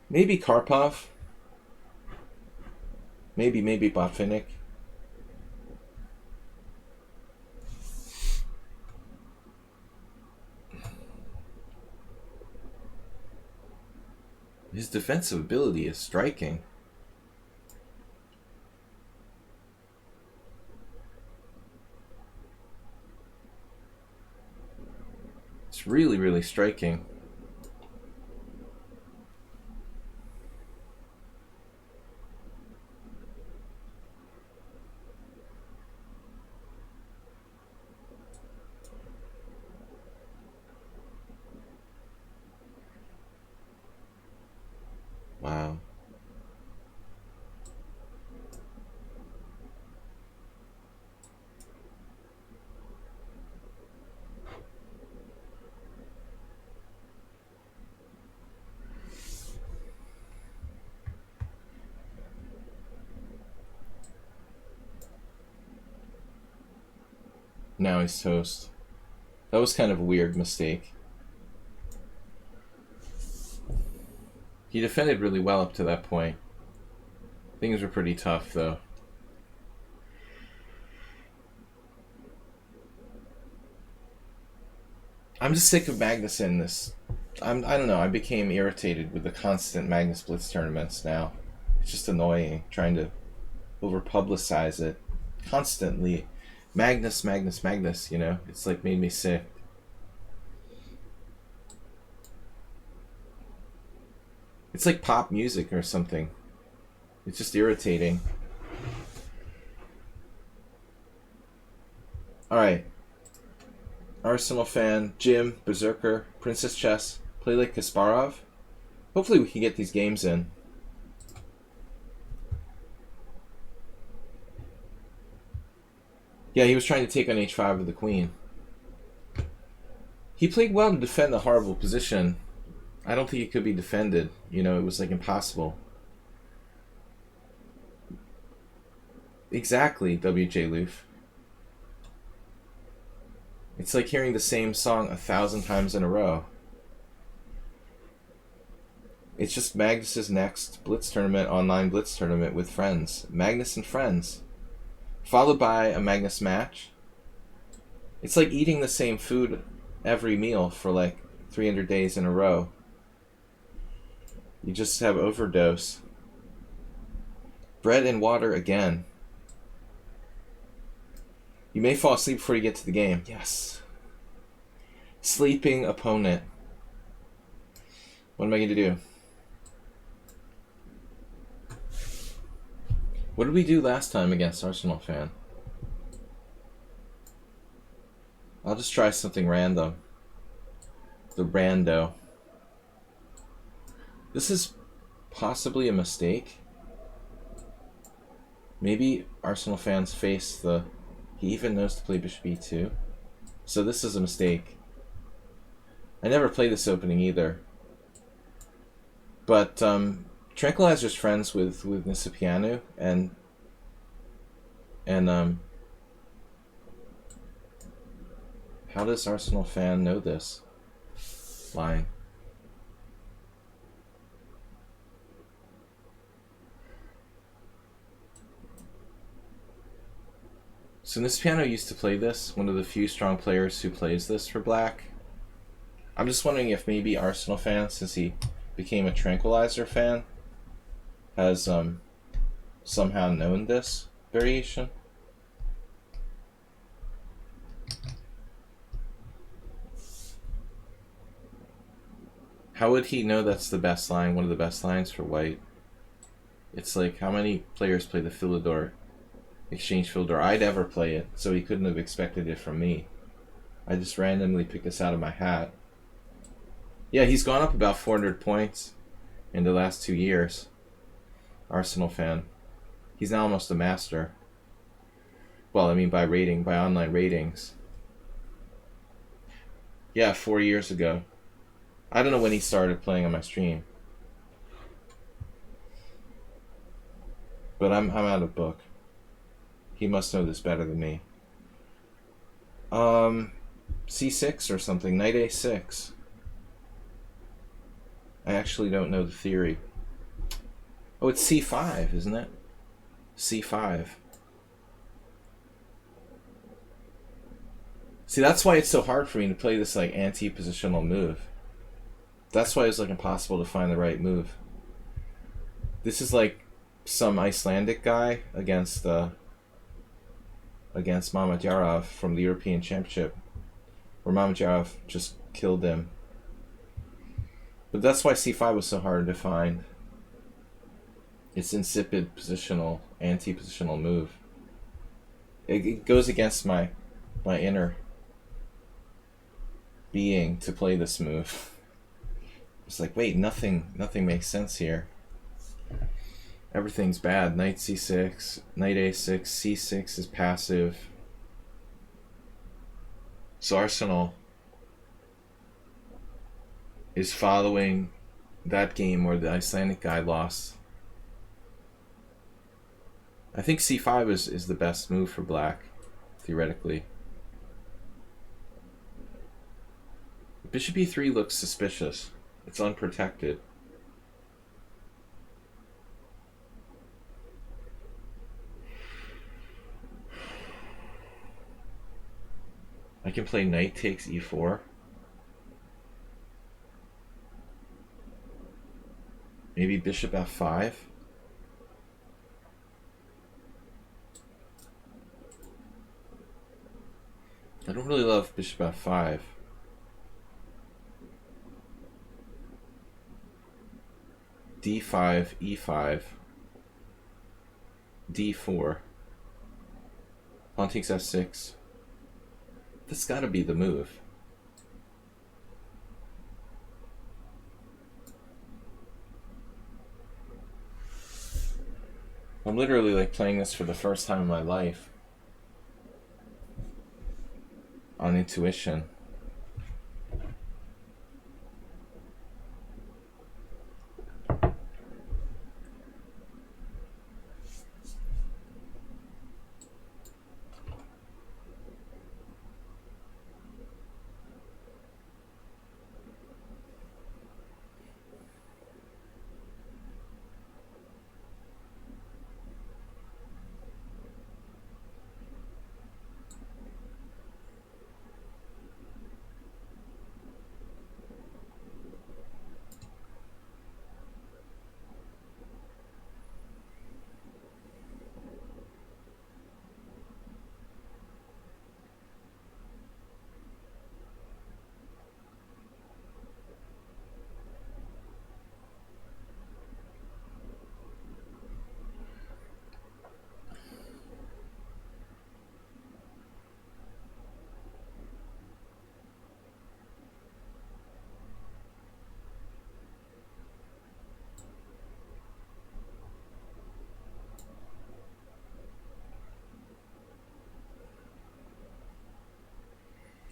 Maybe Karpov. Maybe Botvinnik. His defensive ability is striking. It's really, really striking. Wow. Now he's toast. That was kind of a weird mistake. He defended really well up to that point. Things were pretty tough, though. I'm just sick of Magnus in this. I don't know, I became irritated with the constant Magnus Blitz tournaments now. It's just annoying, trying to over-publicize it. Constantly. Magnus, you know? It's like made me sick. It's like pop music or something. It's just irritating. Alright. Arsenal fan, Jim, Berserker, Princess Chess, play like Kasparov. Hopefully we can get these games in. Yeah, he was trying to take on h5 with the queen. He played well to defend the horrible position. I don't think it could be defended. You know, it was like impossible. Exactly, WJ Loof. It's like hearing the same song 1,000 times in a row. It's just Magnus's next Blitz tournament, online Blitz tournament with friends. Magnus and friends. Followed by a Magnus match. It's like eating the same food every meal for like 300 days in a row. You just have overdose. Bread and water again. You may fall asleep before you get to the game. Yes. Sleeping opponent. What am I going to do? What did we do last time against Arsenal fan? I'll just try something random. The rando. This is possibly a mistake. Maybe Arsenal fans face the... He even knows to play bishop e2. So this is a mistake. I never played this opening either. But Tranquilizer's friends with Nisipianu, and how does Arsenal fan know this line? So Nisipianu used to play this, one of the few strong players who plays this for black. I'm just wondering if maybe Arsenal fan, since he became a Tranquilizer fan, has somehow known this variation. How would he know that's the best line, one of the best lines for white? It's like, how many players play the Philidor, exchange Philidor? I'd ever play it, so he couldn't have expected it from me. I just randomly picked this out of my hat. Yeah, he's gone up about 400 points in the last 2 years. Arsenal fan. He's now almost a master. Well, I mean by rating, by online ratings. Yeah, 4 years ago. I don't know when he started playing on my stream. But I'm out of book. He must know this better than me. C6 or something. Knight A6. I actually don't know the theory. Oh, it's C5, isn't it? C5. See, that's why it's so hard for me to play this like anti-positional move. That's why it's like impossible to find the right move. This is like some Icelandic guy against Mamadjarov from the European Championship, where Mamadjarov just killed him. But that's why C5 was so hard to find. It's insipid positional, anti-positional move. It goes against my inner being to play this move. It's like, wait, nothing makes sense here. Everything's bad. Knight C6, Knight A6, C6 is passive. So Arsenal is following that game where the Icelandic guy lost. I think C5 is the best move for black, theoretically. Bishop E3 looks suspicious. It's unprotected. I can play knight takes E4. Maybe bishop F5. I don't really love bishop F5. D5, E5, D4, pawn takes F6. That's gotta be the move. I'm literally like playing this for the first time in my life on intuition.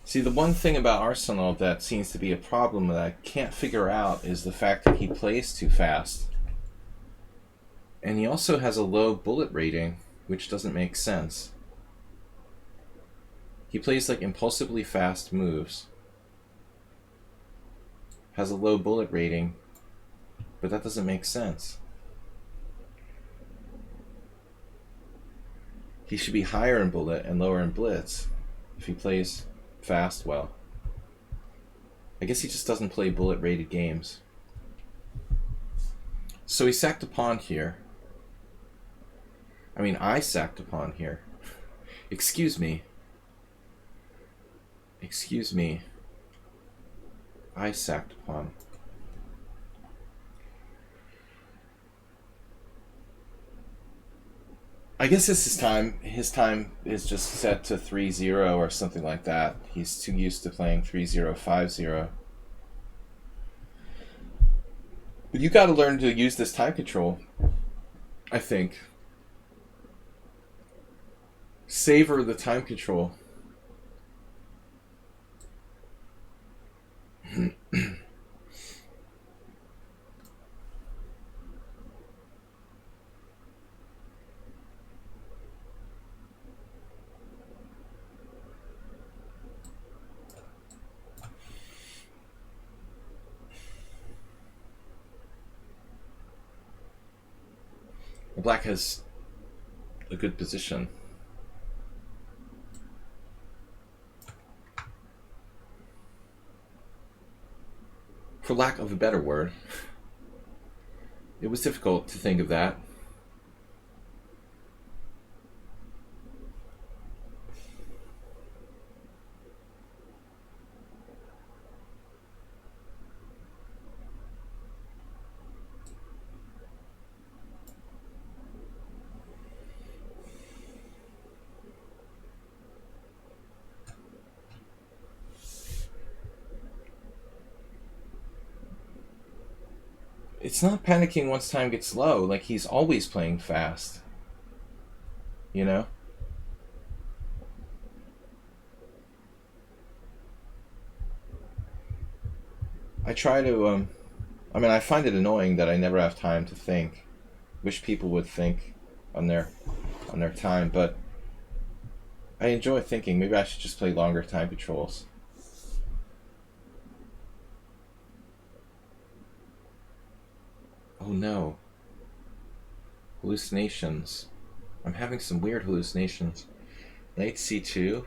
See, the one thing about Arsenal that seems to be a problem that I can't figure out is the fact that he plays too fast. And he also has a low bullet rating, which doesn't make sense. He plays like impulsively fast moves. Has a low bullet rating, but that doesn't make sense. He should be higher in bullet and lower in blitz if he plays fast well. I guess he just doesn't play bullet rated games. So he sacked a pawn here. I mean, I sacked a pawn here. Excuse me. Excuse me. I sacked a pawn. I guess his time is just set to 3-0 or something like that. He's too used to playing 3-0, 5-0. But you got to learn to use this time control, I think. Savor the time control. Black has a good position. For lack of a better word. It was difficult to think of that. It's not panicking once time gets low. Like, he's always playing fast. You know? I try to, I mean, I find it annoying that I never have time to think. Wish people would think on their time, but I enjoy thinking. Maybe I should just play longer time controls. Oh no. Hallucinations. I'm having some weird hallucinations. Knight c2.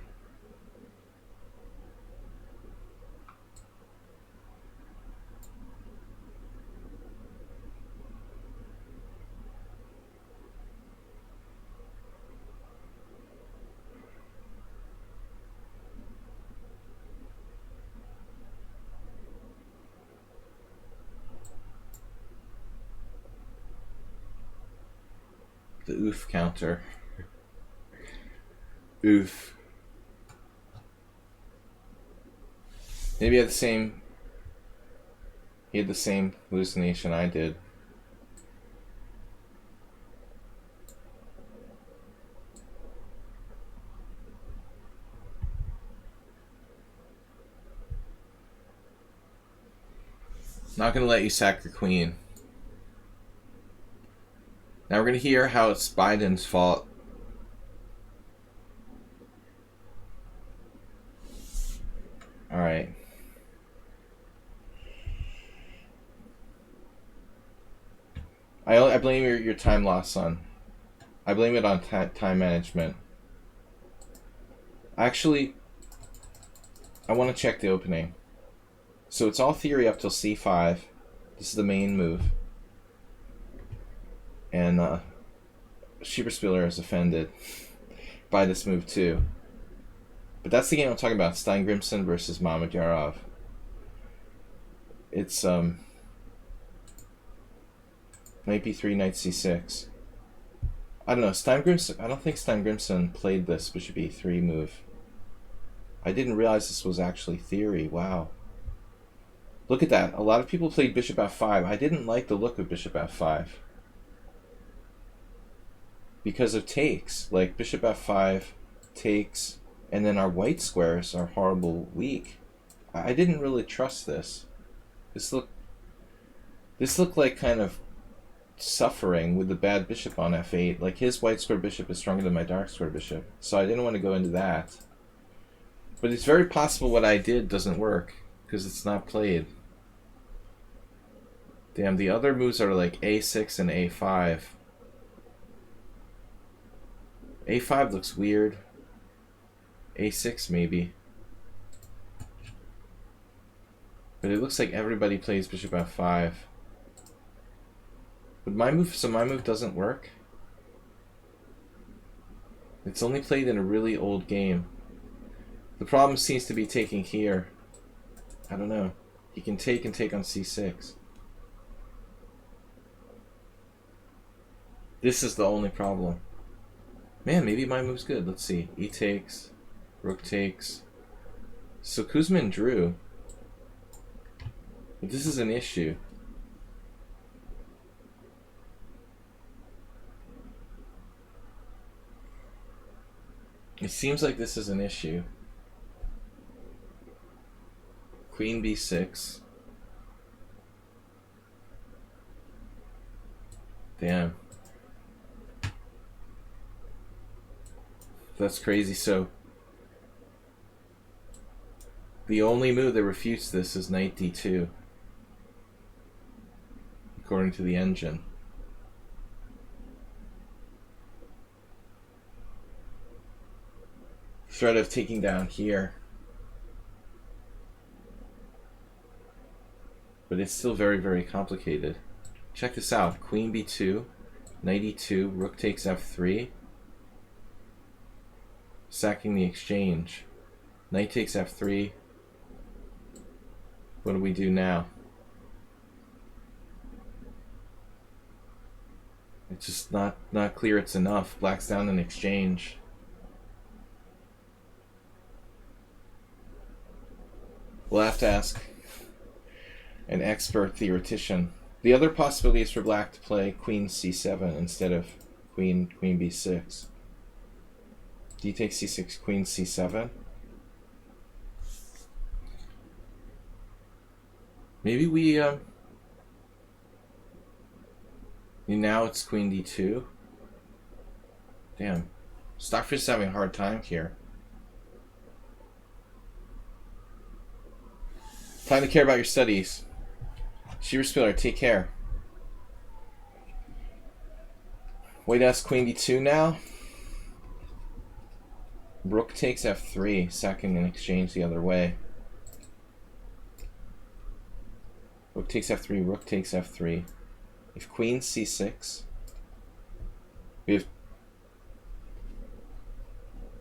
The oof counter. Oof. Maybe he had the same hallucination I did. Not gonna let you sack your queen. Now we're going to hear how it's Biden's fault. Alright. I blame your time loss on. I blame it on time management. Actually, I want to check the opening. So it's all theory up till c5. This is the main move. And Schieberspieler is offended by this move too. But that's the game I'm talking about, Stein Grimson versus Mamedyarov. It's knight b3, knight c6. I don't know, I don't think Stein Grimson played this bishop e3 move. I didn't realize this was actually theory. Wow. Look at that. A lot of people played bishop f5. I didn't like the look of bishop f5. Because of takes, like bishop f5 takes, And then our white squares are horrible weak. I didn't really trust this. This looked like kind of suffering with the bad bishop on f8. Like, his white square bishop is stronger than my dark square bishop, so I didn't want to go into that. But it's very possible what I did doesn't work, because it's not played. Damn, the other moves are like a6 and a5. a5 looks weird. a6 maybe. But it looks like everybody plays bishop f5. But my move doesn't work. It's only played in a really old game. The problem seems to be taking here. I don't know. He can take and take on c6. This is the only problem. Man, maybe my move's good. Let's see. E takes. Rook takes. So Kuzmin drew. But this is an issue. It seems like this is an issue. Queen b6. Damn. That's crazy. So the only move that refutes this is knight d2, according to the engine. Threat of taking down here. But it's still very, very complicated. Check this out. Queen b2, knight e2, rook takes f3. Sacking the exchange. Knight takes f3. What do we do now? It's just not clear it's enough. Black's down an exchange. We'll have to ask an expert theoretician. The other possibility is for black to play queen c7 instead of queen b6. D takes c6, queen c7. Maybe we now it's queen d2. Damn. Stockfish is having a hard time here. Time to care about your studies. Shearer Spiller, take care. White asks queen d2 now. Rook takes f3, sacking an exchange the other way. Rook takes f3, rook takes f3. If queen c6,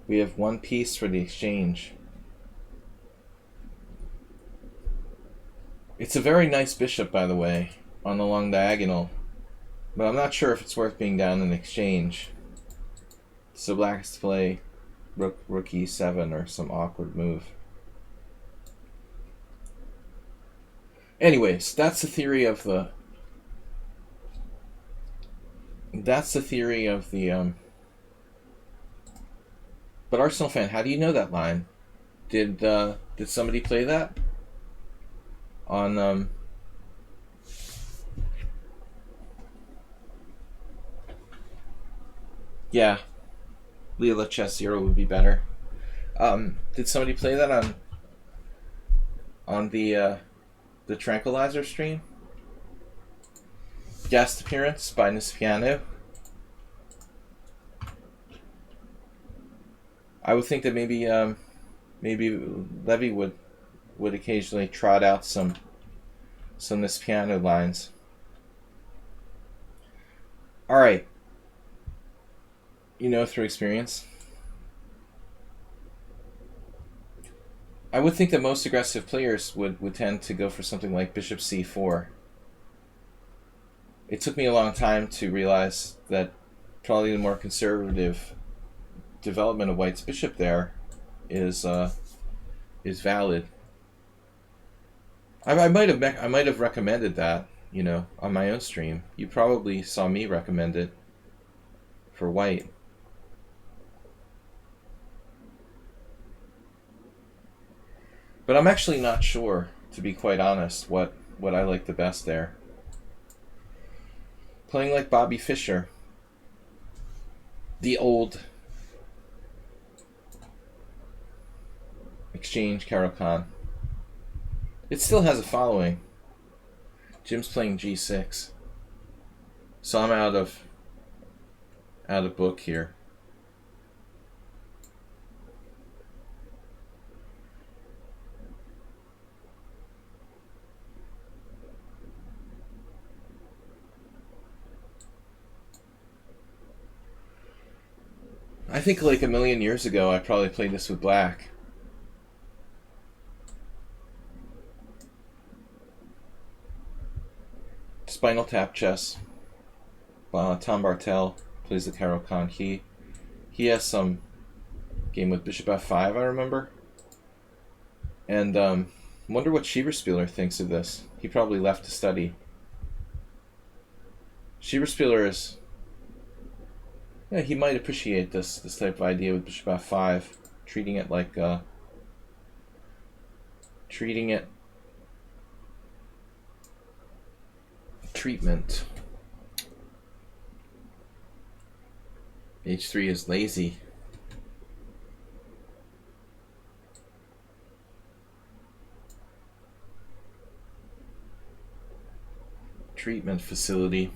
we have one piece for the exchange. It's a very nice bishop, by the way, on the long diagonal, but I'm not sure if it's worth being down in exchange. So black has to play rook e7 or some awkward move. Anyways, that's the theory of the But Arsenal fan, how do you know that line? Did somebody play that on yeah, Leela Chess Zero would be better. Did somebody play that on the Tranquilizer stream? Guest appearance by Nispiano. I would think that maybe Levy would occasionally trot out some Nispiano lines. All right. You know through experience. I would think that most aggressive players would tend to go for something like bishop c4. It took me a long time to realize that probably the more conservative development of White's bishop there is valid. I might have recommended that, you know, on my own stream. You probably saw me recommend it for White. But I'm actually not sure, to be quite honest, what I like the best there. Playing like Bobby Fischer. The old Exchange Caro-Kann. It still has a following. Jim's playing G6. So I'm out of book here. I think like a million years ago I probably played this with black. Spinal Tap chess. Tom Bartel plays the Caro-Kann. He has some game with Bishop F5, I remember. And wonder what Schieberspieler thinks of this. He probably left to study. Schieberspieler is... Yeah, he might appreciate this type of idea with Bishop F5. Treating it like... treatment. H3 is lazy. Treatment facility.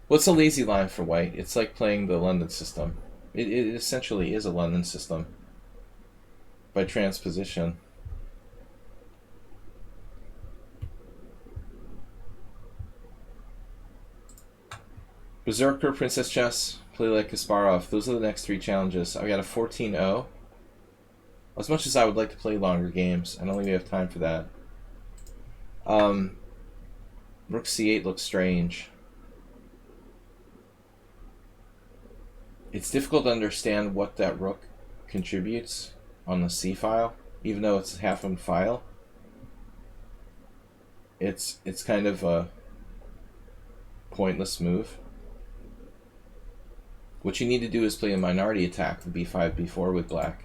What's a lazy line for white? It's like playing the London system. It essentially is a London system by transposition. Berserker, Princess Chess, play like Kasparov. Those are the next 3 challenges. I've got a 14-0. As much as I would like to play longer games, I don't think we have time for that. Rook C8 looks strange. It's difficult to understand what that rook contributes on the C file, even though it's half a file. It's kind of a pointless move. What you need to do is play a minority attack with B5, B4 with black.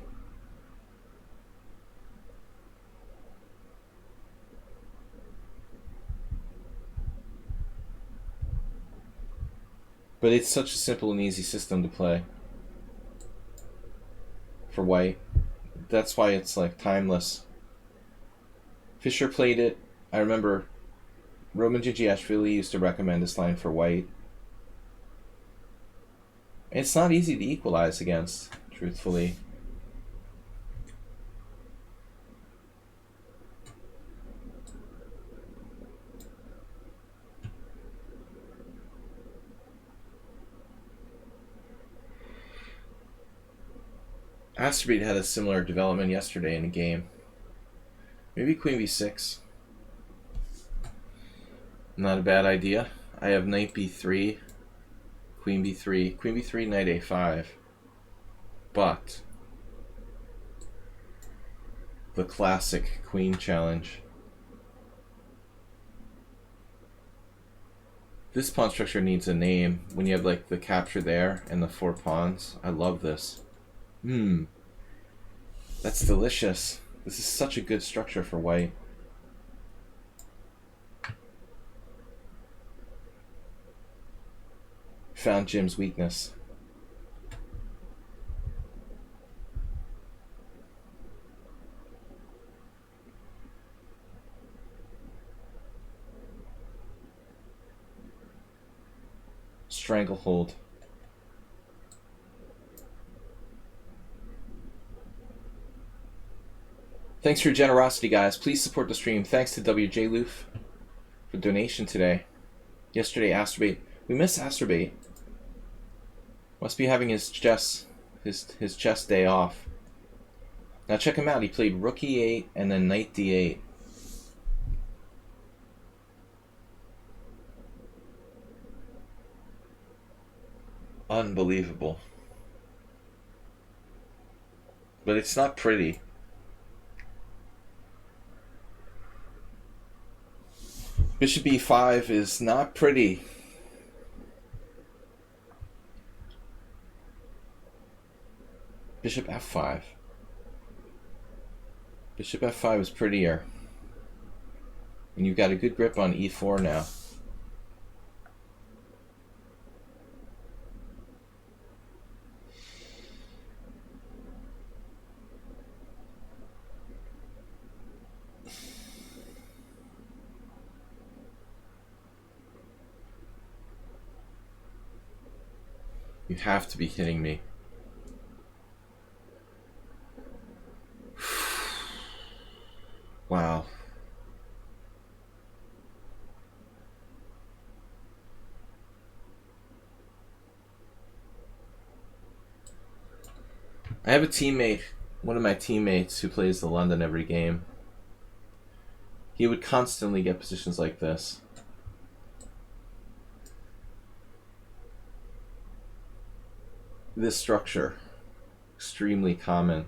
But it's such a simple and easy system to play for white. That's why it's like timeless. Fischer played it. I remember Roman Gigiashvili used to recommend this line for white. It's not easy to equalize against, truthfully. Asterbate had a similar development yesterday in a game. Maybe Queen B6. Not a bad idea. I have Knight B3, Queen B3, Queen B3, Knight A5. But the classic Queen challenge. This pawn structure needs a name when you have like the capture there and the 4 pawns. I love this. That's delicious. This is such a good structure for white. Found Jim's weakness. Stranglehold. Thanks for your generosity, guys. Please support the stream. Thanks to WJ Loof for donation today. Yesterday, Asterbate. We miss Asterbate. Must be having his chess day off. Now check him out. He played Rook E8 and then Knight D8. Unbelievable. But it's not pretty. Bishop E5 is not pretty. Bishop F5. Bishop f5 is prettier. And you've got a good grip on e4 now. You have to be kidding me. Wow. I have a teammate, one of my teammates, who plays the London every game. He would constantly get positions like this. This structure, extremely common.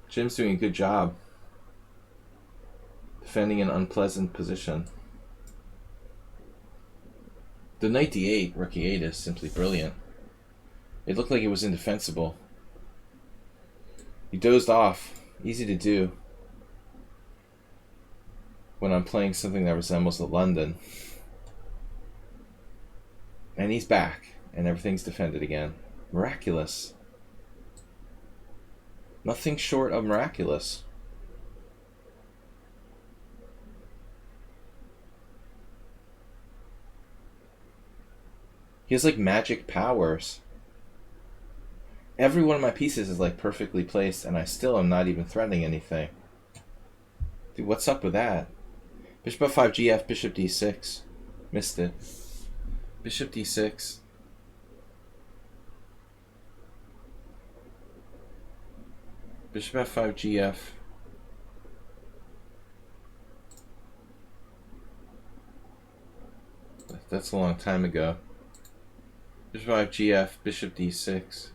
Jim's doing a good job defending an unpleasant position. The knight d8, rook e8 is simply brilliant. It looked like it was indefensible. He dozed off. Easy to do when I'm playing something that resembles the London. And he's back, and everything's defended again. Miraculous. Nothing short of miraculous. He has like magic powers. Every one of my pieces is like perfectly placed, and I still am not even threatening anything. Dude, what's up with that? Bishop f5 gf, bishop d6. Missed it. Bishop d6. Bishop f5 gf. That's a long time ago. Bishop f5 gf, bishop d6.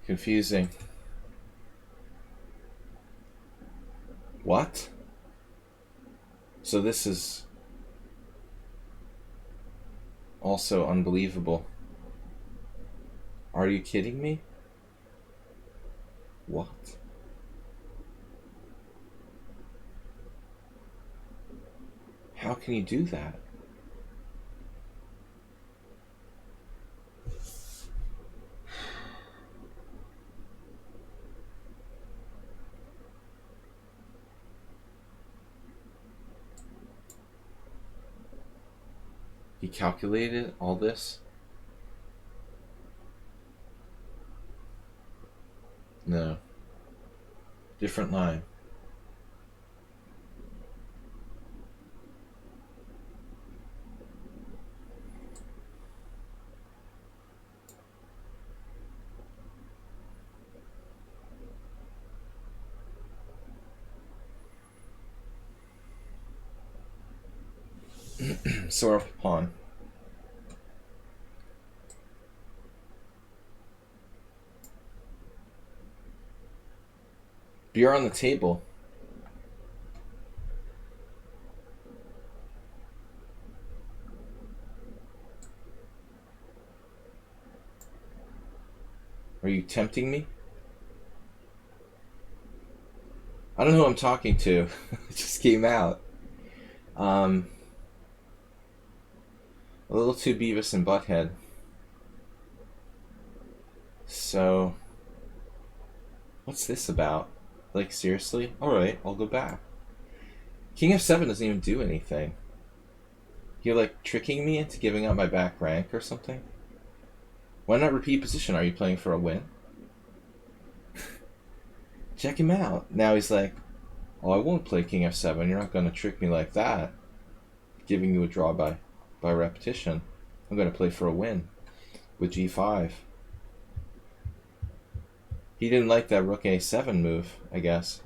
Confusing. What? So this is also unbelievable. Are you kidding me? What? How can you do that? He calculated all this? No. Different line. Soar up a pawn. Beer on the table. Are you tempting me? I don't know who I'm talking to. It just came out. A little too Beavis and Butthead. So, what's this about? Like, seriously? Alright, I'll go back. King f7 doesn't even do anything. You're like tricking me into giving up my back rank or something? Why not repeat position? Are you playing for a win? Check him out. Now he's like, oh, I won't play King f7. You're not going to trick me like that. Giving you a draw by repetition. I'm going to play for a win with g5. He didn't like that rook a7 move, I guess.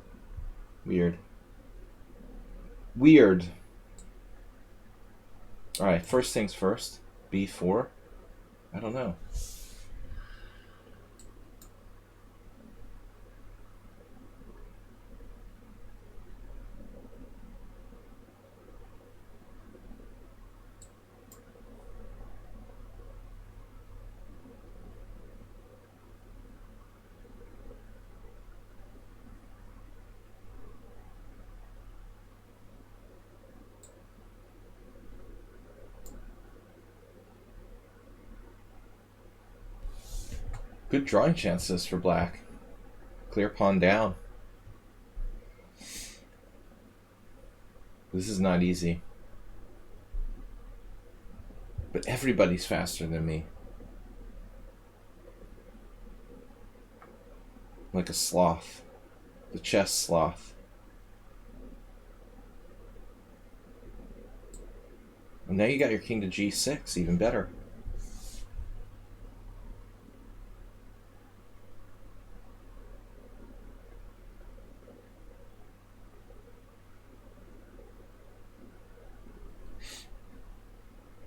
Weird. Weird. Alright, first things first. b4. I don't know. Good drawing chances for black. Clear pawn down. This is not easy. But everybody's faster than me. Like a sloth. The chess sloth. And now you got your king to g6, even better.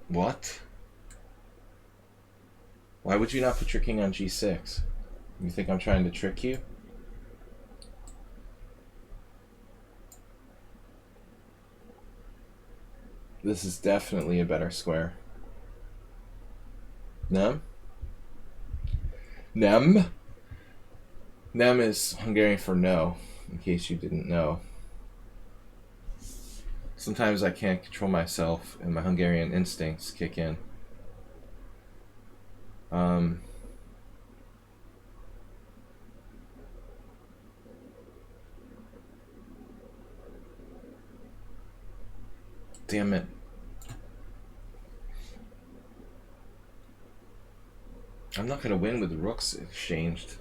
What? Why would you not put your king on g6? You think I'm trying to trick you? This is definitely a better square. Nem? Nem? Nem is Hungarian for no, in case you didn't know. Sometimes I can't control myself and my Hungarian instincts kick in. Damn it. I'm not going to win with the rooks exchanged.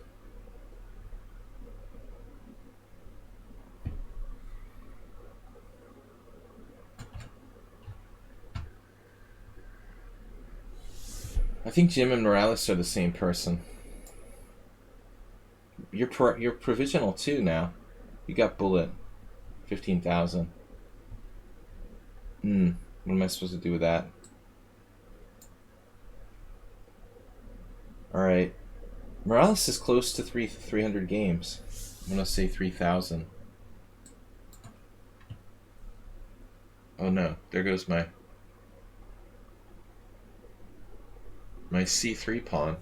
I think Jim and Morales are the same person. You're provisional too now. You got bullet. 15,000. What am I supposed to do with that? Alright. Morales is close to 300 games. I'm going to say 3,000. Oh no, there goes my c3 pawn.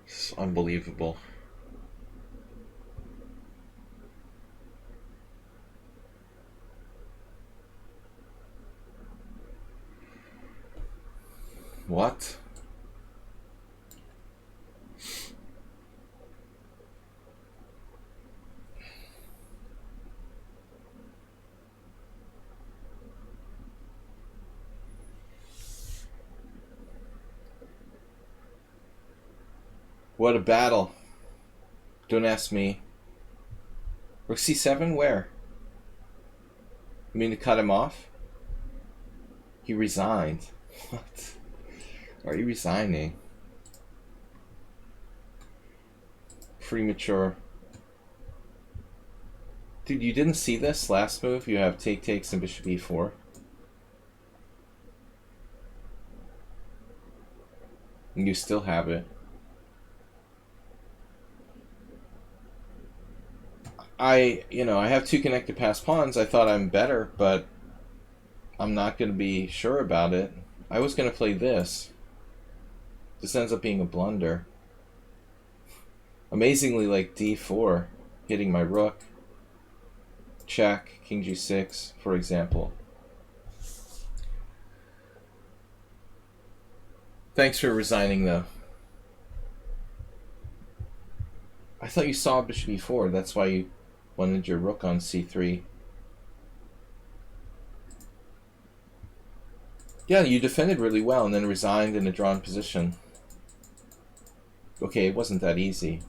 It's unbelievable. What? What a battle. Don't ask me. Rook c7? Where? You mean to cut him off? He resigned. What? Why are you resigning? Premature. Dude, you didn't see this last move? You have take takes and bishop e4. And you still have it. I have two connected pass pawns. I thought I'm better, but I'm not going to be sure about it. I was going to play this. This ends up being a blunder. Amazingly, like d4, hitting my rook. Check, king g6, for example. Thanks for resigning, though. I thought you saw bishop e4. That's why you wanted your rook on c3. Yeah, you defended really well and then resigned in a drawn position. Okay, it wasn't that easy.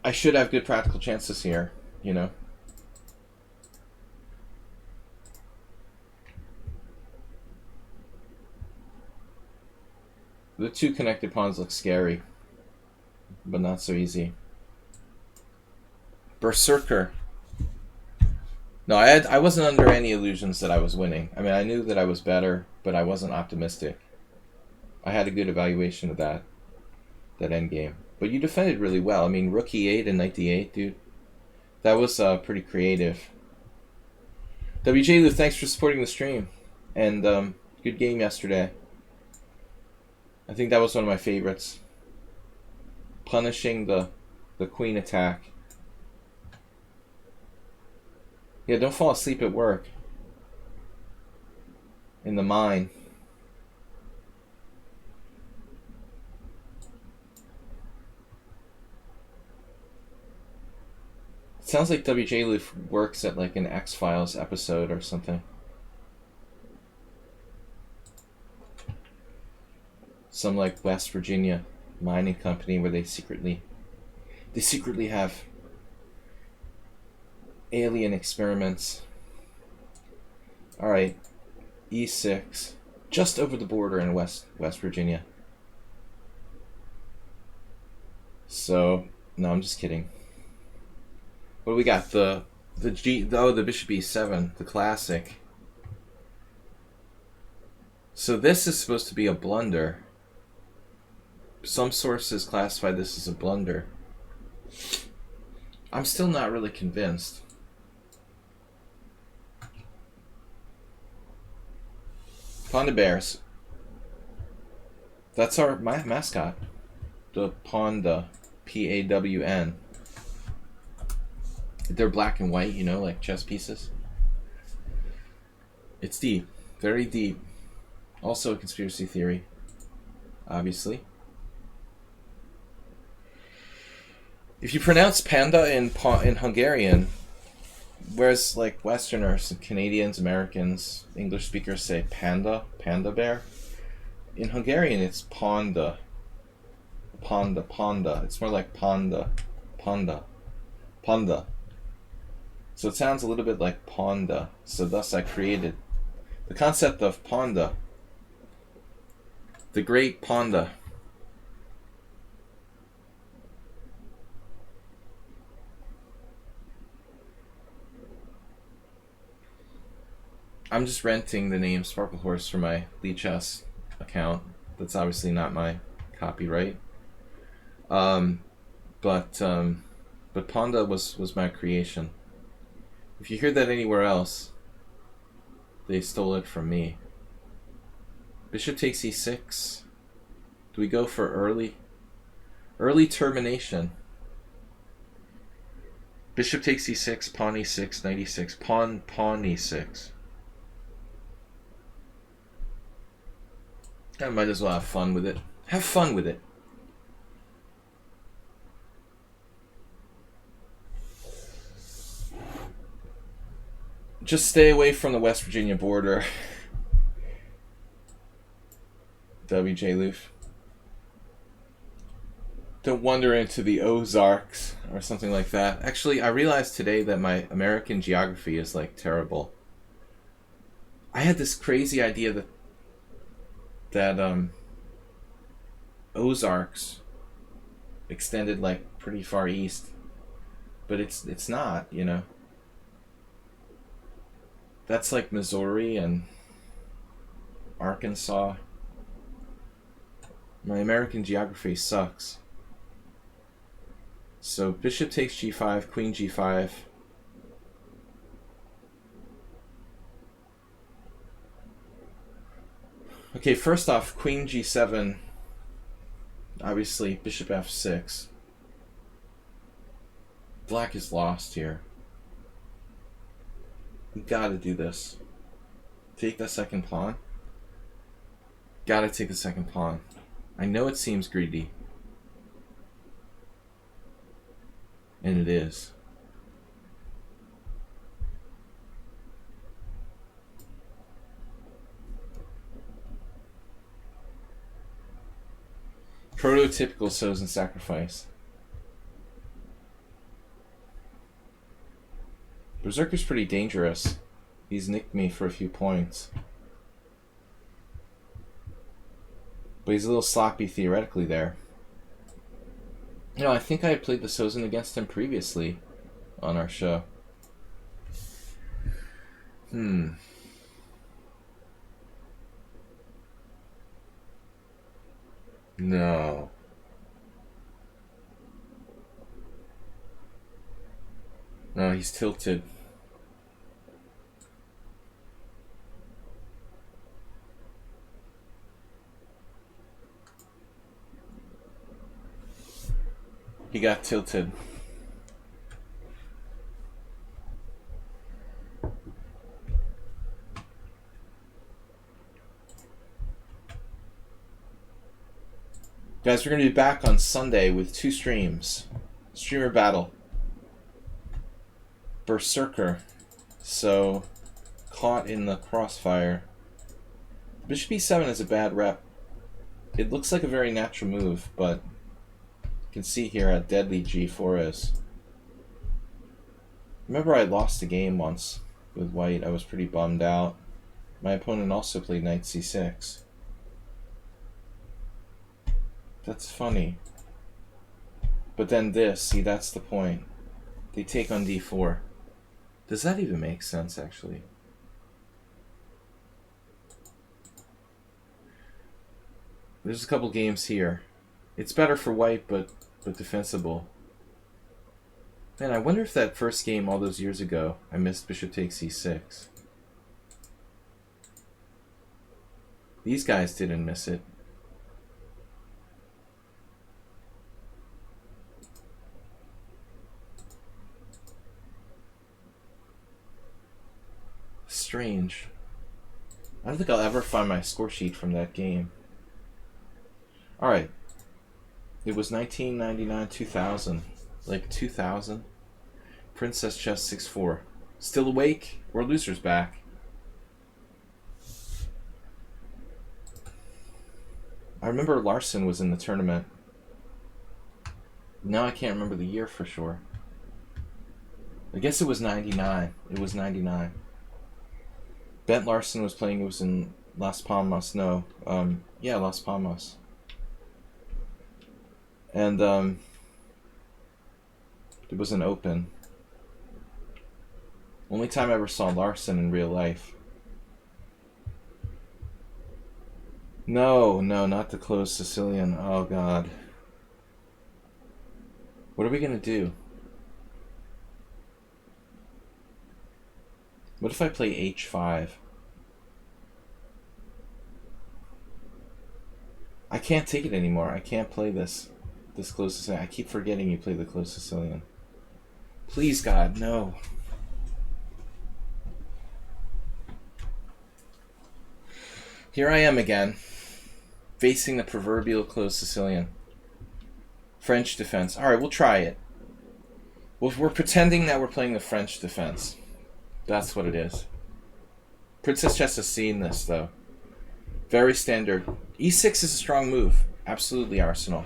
I should have good practical chances here, you know. The two connected pawns look scary, but not so easy. Berserker. No, I wasn't under any illusions that I was winning. I mean, I knew that I was better, but I wasn't optimistic. I had a good evaluation of that endgame. But you defended really well. I mean, rook e8 and knight d8, dude. That was pretty creative. WJ Lou, thanks for supporting the stream. And Good game yesterday. I think that was one of my favorites. Punishing the queen attack. Yeah, don't fall asleep at work. In the mine. It sounds like WJ Loof works at like an X-Files episode or something. Some like West Virginia mining company where they secretly have alien experiments. Alright. E6. Just over the border in West Virginia. So, no, I'm just kidding. What do we got? The bishop e7, the classic. So this is supposed to be a blunder. Some sources classify this as a blunder. I'm still not really convinced. Panda Bears. That's our mascot. The Panda. P-A-W-N. They're black and white, you know, like chess pieces. It's deep. Very deep. Also a conspiracy theory. Obviously. If you pronounce panda in Hungarian, whereas like Westerners and Canadians, Americans, English speakers say panda bear, in Hungarian it's panda. It's more like panda. So it sounds a little bit like panda. So thus I created the concept of panda. The great panda. I'm just renting the name Sparkle Horse for my Lee Chess account. That's obviously not my copyright. But Panda was my creation. If you hear that anywhere else, they stole it from me. Bishop takes e6. Do we go for early termination? Bishop takes e6, pawn e6, knight e6, pawn e6. I might as well have fun with it. Have fun with it. Just stay away from the West Virginia border. WJ Loof. Don't wander into the Ozarks or something like that. Actually, I realized today that my American geography is like terrible. I had this crazy idea that Ozarks extended like pretty far east, but it's not, you know. That's like Missouri and Arkansas. My American geography sucks. So bishop takes g5, queen g5. Okay, first off, queen g7. Obviously, bishop f6. Black is lost here. We gotta do this. Take the second pawn. Gotta take the second pawn. I know it seems greedy. And it is. Prototypical sows and sacrifice. Berserker's pretty dangerous. He's nicked me for a few points. But he's a little sloppy theoretically there. You know, I think I had played the Sozin against him previously on our show. No. No, he's tilted. He got tilted. Guys, we're going to be back on Sunday with 2 streams. Streamer battle. Berserker. So, caught in the crossfire. Bishop e7 is a bad rep. It looks like a very natural move, but you can see here how deadly g4 is. Remember I lost a game once with white. I was pretty bummed out. My opponent also played knight c6. That's funny. But then this, see, that's the point. They take on d4. Does that even make sense, actually? There's a couple games here. It's better for white, but defensible. Man, I wonder if that first game all those years ago, I missed bishop takes e6. These guys didn't miss it. Strange. I don't think I'll ever find my score sheet from that game. Alright. It was 1999, 2000. Like 2000. Princess Chess 6-4. Still awake? Or loser's back? I remember Larson was in the tournament. Now I can't remember the year for sure. I guess it was 99. It was 99. Bent Larson was playing, it was in Las Palmas, no. Yeah, Las Palmas. And, it was an open. Only time I ever saw Larson in real life. No, not the closed Sicilian. Oh, God. What are we gonna do? What if I play h5? I can't take it anymore. I can't play this close Sicilian. I keep forgetting you play the close Sicilian. Please, God, no. Here I am again, facing the proverbial closed Sicilian. French defense. Alright, we'll try it. We're pretending that we're playing the French defense. That's what it is. Princess Chess has seen this, though. Very standard. e6 is a strong move. Absolutely, Arsenal.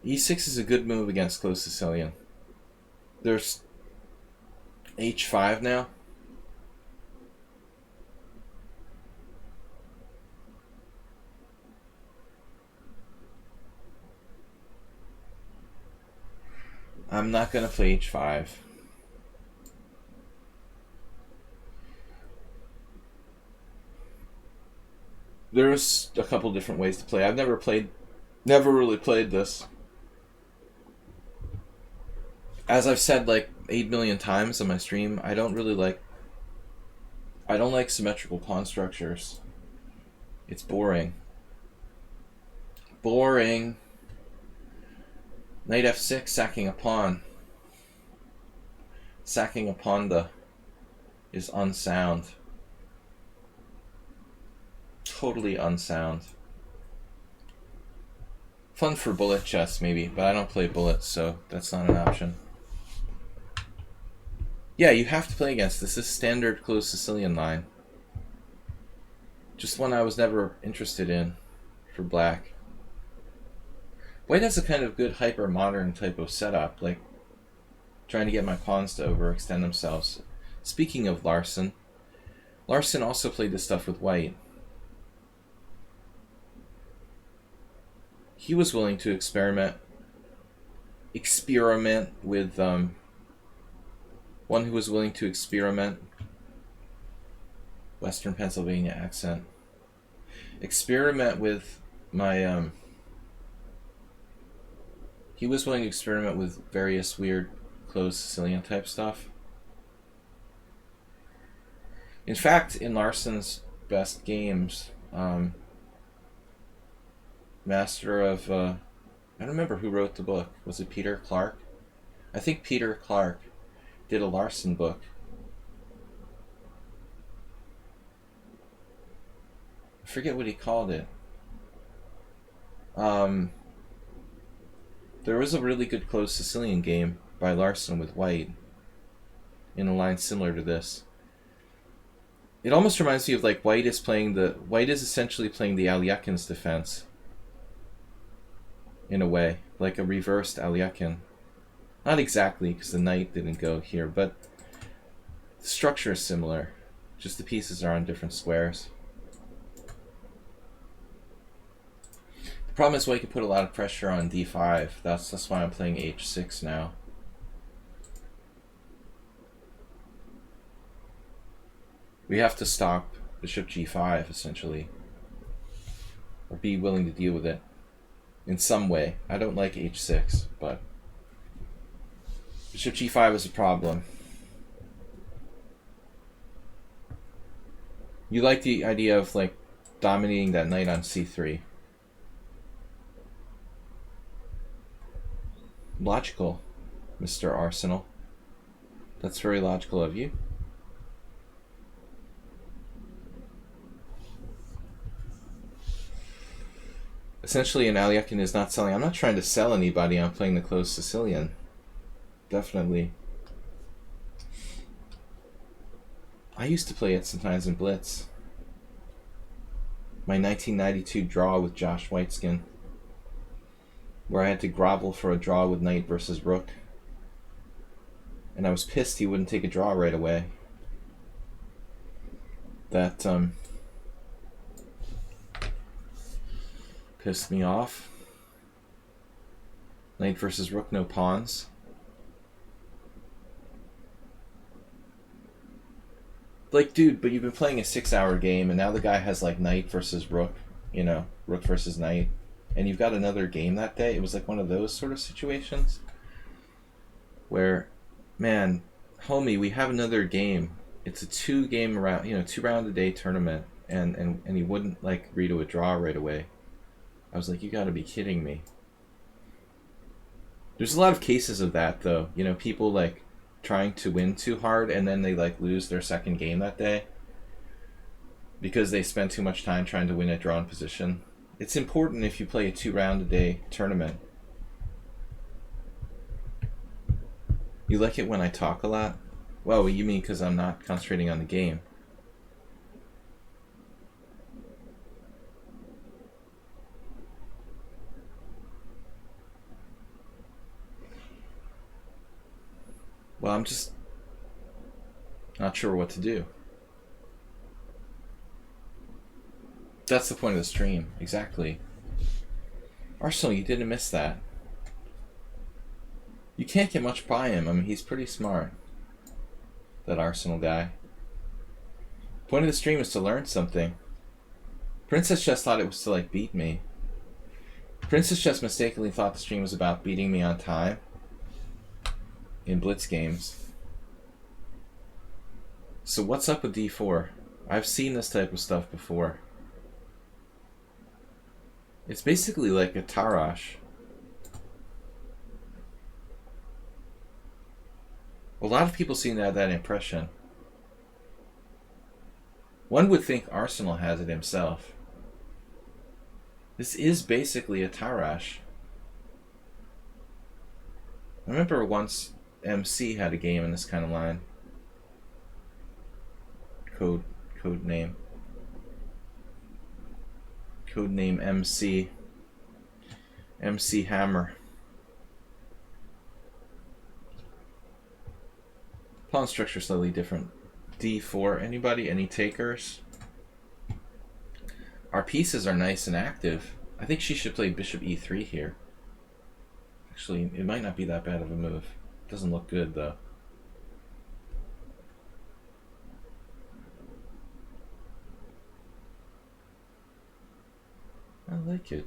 e6 is a good move against close Sicilian. There's h5 now. I'm not going to play h5. There's a couple different ways to play. I've never really played this. As I've said like 8 million times on my stream, I don't like symmetrical pawn structures. It's boring. Boring. Knight f6, sacking a pawn. Sacking a pawn is unsound. Totally unsound. Fun for bullet chess, maybe, but I don't play bullets, so that's not an option. Yeah, you have to play against this. This is standard closed Sicilian line. Just one I was never interested in for black. White has a kind of good hyper-modern type of setup, like trying to get my pawns to overextend themselves. Speaking of Larson, Larson also played this stuff with white. He was willing to experiment with one who was willing to experiment. Western Pennsylvania accent. Experiment with my he was willing to experiment with various weird closed Sicilian type stuff. In fact, in Larson's best games, master of I don't remember who wrote the book. Was it Peter Clark? I think Peter Clark did a Larson book. I forget what he called it. There was a really good closed Sicilian game by Larson with White in a line similar to this. It almost reminds me of like White is essentially playing the Alekhines defense in a way, like a reversed Alekhine. Not exactly, because the knight didn't go here, but the structure is similar. Just the pieces are on different squares. The problem is White can put a lot of pressure on d5. That's why I'm playing h6 now. We have to stop bishop g5, essentially. Or be willing to deal with it in some way. I don't like h6, but bishop g5 is a problem. You like the idea of like dominating that knight on c3. Logical, Mr. Arsenal. That's very logical of you. Essentially, an Alekhine is not selling. I'm not trying to sell anybody. I'm playing the closed Sicilian. Definitely. I used to play it sometimes in Blitz. My 1992 draw with Josh Whiteskin, where I had to grovel for a draw with knight versus rook. And I was pissed he wouldn't take a draw right away. That pissed me off. Knight versus rook, no pawns. Like, dude, but you've been playing a 6-hour game, and now the guy has, like, knight versus rook, you know, rook versus knight, and you've got another game that day. It was, like, one of those sort of situations where, man, homie, we have another game. It's a 2-game round, 2-round-a-day tournament, and he wouldn't, like, agree to a draw right away. I was like, you gotta be kidding me. There's a lot of cases of that, though. You know, people, like, trying to win too hard and then they like lose their second game that day because they spend too much time trying to win a drawn position. It's important if you play a 2-round-a-day tournament. You like it when I talk a lot? Well, you mean because I'm not concentrating on the game. Well, I'm just not sure what to do. That's the point of the stream, exactly. Arsenal, you didn't miss that. You can't get much by him. I mean, he's pretty smart. That Arsenal guy. Point of the stream is to learn something. Princess just thought it was to, like, beat me. Princess just mistakenly thought the stream was about beating me on time in Blitz games. So what's up with d4? I've seen this type of stuff before. It's basically like a Tarash. A lot of people seem to have that impression. One would think Arsenal has it himself. This is basically a Tarash. I remember once MC had a game in this kind of line. Code name. Code name MC. MC Hammer. Pawn structure slightly different. D4. Anybody? Any takers? Our pieces are nice and active. I think she should play bishop e3 here. Actually, it might not be that bad of a move. Doesn't look good, though. I like it.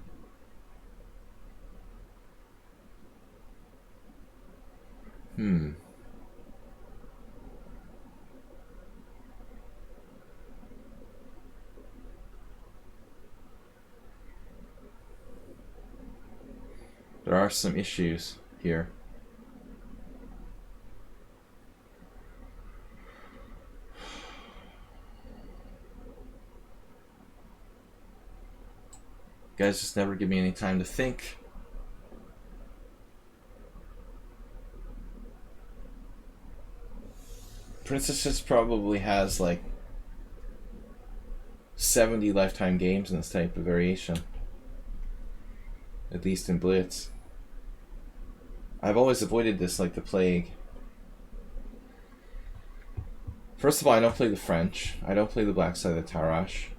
There are some issues here. Guys just never give me any time to think. Princess just probably has like 70 lifetime games in this type of variation. At least in Blitz. I've always avoided this like the plague. First of all, I don't play the French. I don't play the black side of the Tarash.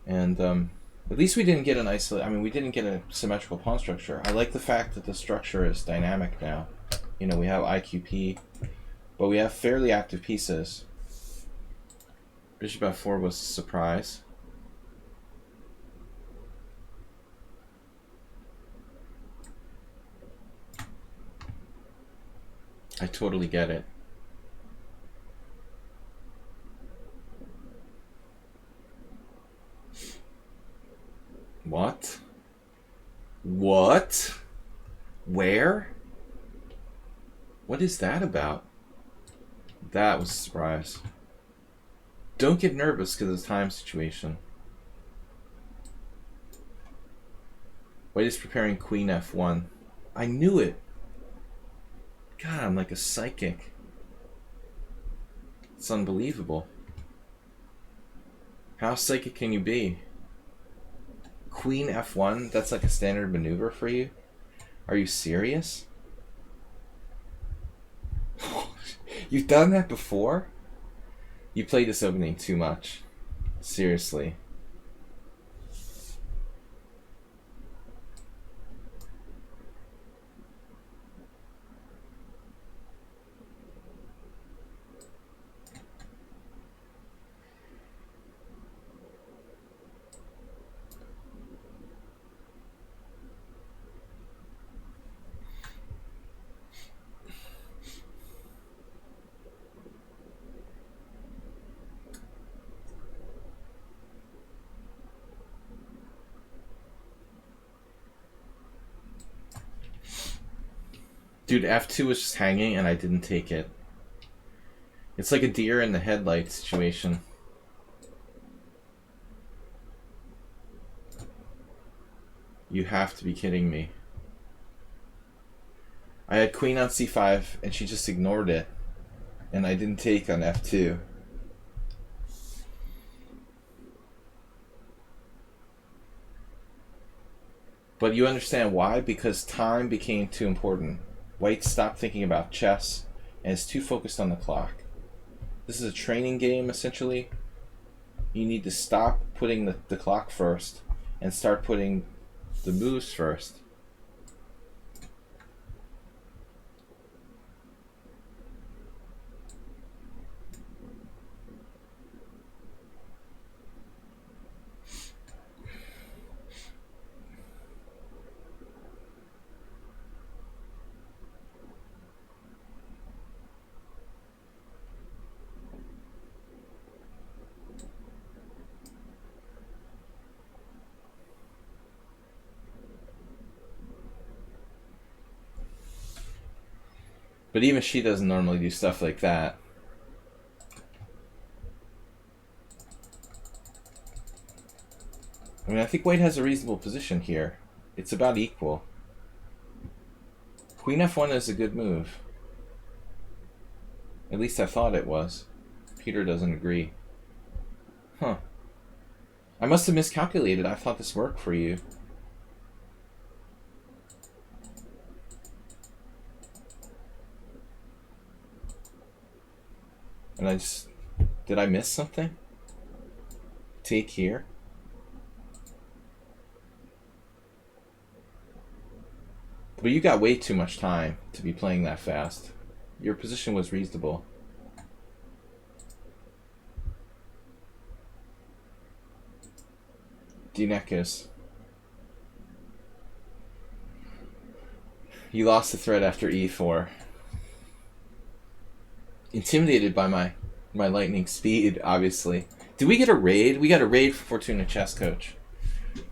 And at least we didn't get an isolated... I mean, we didn't get a symmetrical pawn structure. I like the fact that the structure is dynamic now. You know, we have IQP, but we have fairly active pieces. Bishop f4 was a surprise. I totally get it. What? What? Where? What is that about? That was a surprise. Don't get nervous because of the time situation. White is preparing queen f1. I knew it. God, I'm like a psychic. It's unbelievable. How psychic can you be? Queen f1? That's like a standard maneuver for you? Are you serious? You've done that before? You played this opening too much. Seriously. Dude, f2 was just hanging and I didn't take it. It's like a deer in the headlight situation. You have to be kidding me. I had queen on c5 and she just ignored it. And I didn't take on f2. But you understand why? Because time became too important. White stopped thinking about chess and is too focused on the clock. This is a training game, essentially. You need to stop putting the clock first and start putting the moves first. But even she doesn't normally do stuff like that. I mean, I think white has a reasonable position here. It's about equal. Queen f1 is a good move. At least I thought it was. Peter doesn't agree. Huh. I must have miscalculated. I thought this worked for you. And I just... Did I miss something? Take here? But you got way too much time to be playing that fast. Your position was reasonable. D-Neckis. You lost the thread after e4. Intimidated by my lightning speed, obviously. Did we get a raid? We got a raid for Fortuna Chess Coach.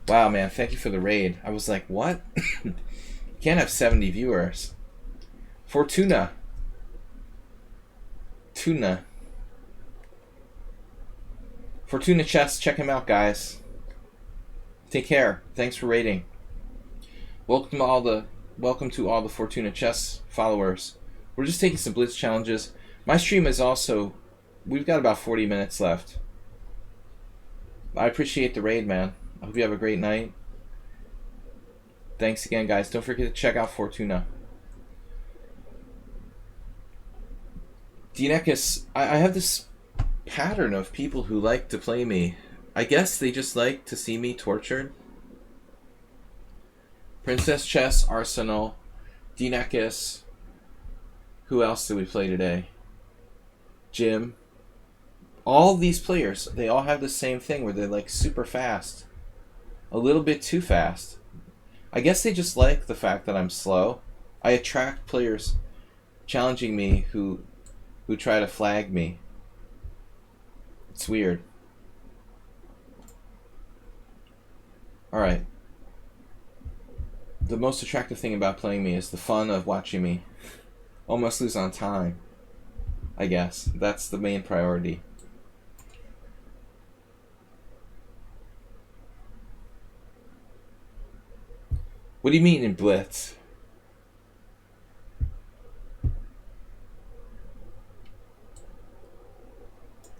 Wow, man, thank you for the raid. I was like, what? You can't have 70 viewers. Fortuna. Fortuna Chess, check him out, guys. Take care. Thanks for raiding. Welcome to all the Fortuna Chess followers. We're just taking some Blitz challenges. My stream is also... We've got about 40 minutes left. I appreciate the raid, man. I hope you have a great night. Thanks again, guys. Don't forget to check out Fortuna. Dinekis, I have this pattern of people who like to play me. I guess they just like to see me tortured. Princess Chess, Arsenal, Dinekis. Who else did we play today? Jim. All these players, they all have the same thing where they're like super fast. A little bit too fast. I guess they just like the fact that I'm slow. I attract players challenging me who try to flag me. It's weird. Alright. The most attractive thing about playing me is the fun of watching me almost lose on time. I guess. That's the main priority. What do you mean in Blitz?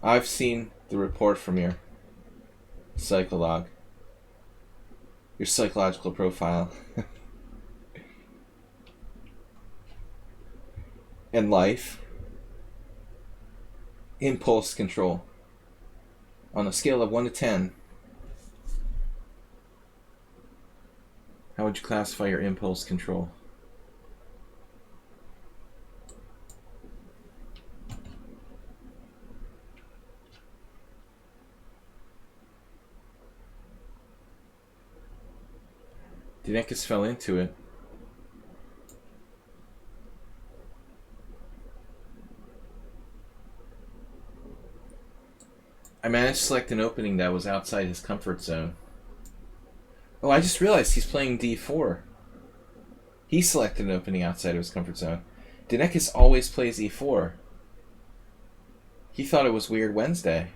I've seen the report from your psycholog. Your psychological profile. And life. Impulse control. On a scale of 1 to 10. How would you classify your impulse control? Dinekis fell into it. I managed to select an opening that was outside his comfort zone. Oh, I just realized he's playing d4. He selected an opening outside of his comfort zone. Dinekis always plays e4. He thought it was Weird Wednesday.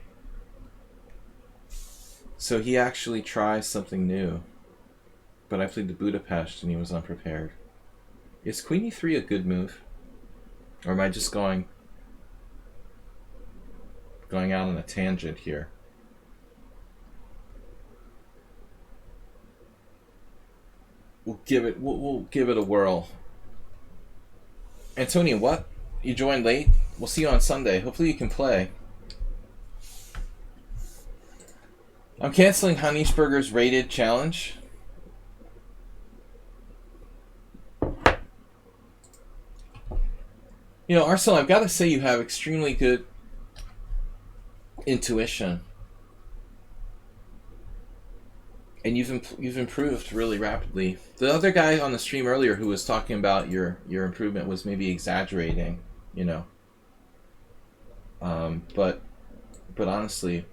So he actually tries something new. But I played the Budapest and he was unprepared. Is Queen e3 a good move? Or am I just going out on a tangent here? We'll give it a whirl. Antonio, what? You joined late? We'll see you on Sunday. Hopefully you can play. I'm canceling Hanishberger's rated challenge. You know, Arsenal, I've got to say you have extremely good intuition. And you've improved really rapidly. The other guy on the stream earlier who was talking about your improvement was maybe exaggerating, you know. But honestly,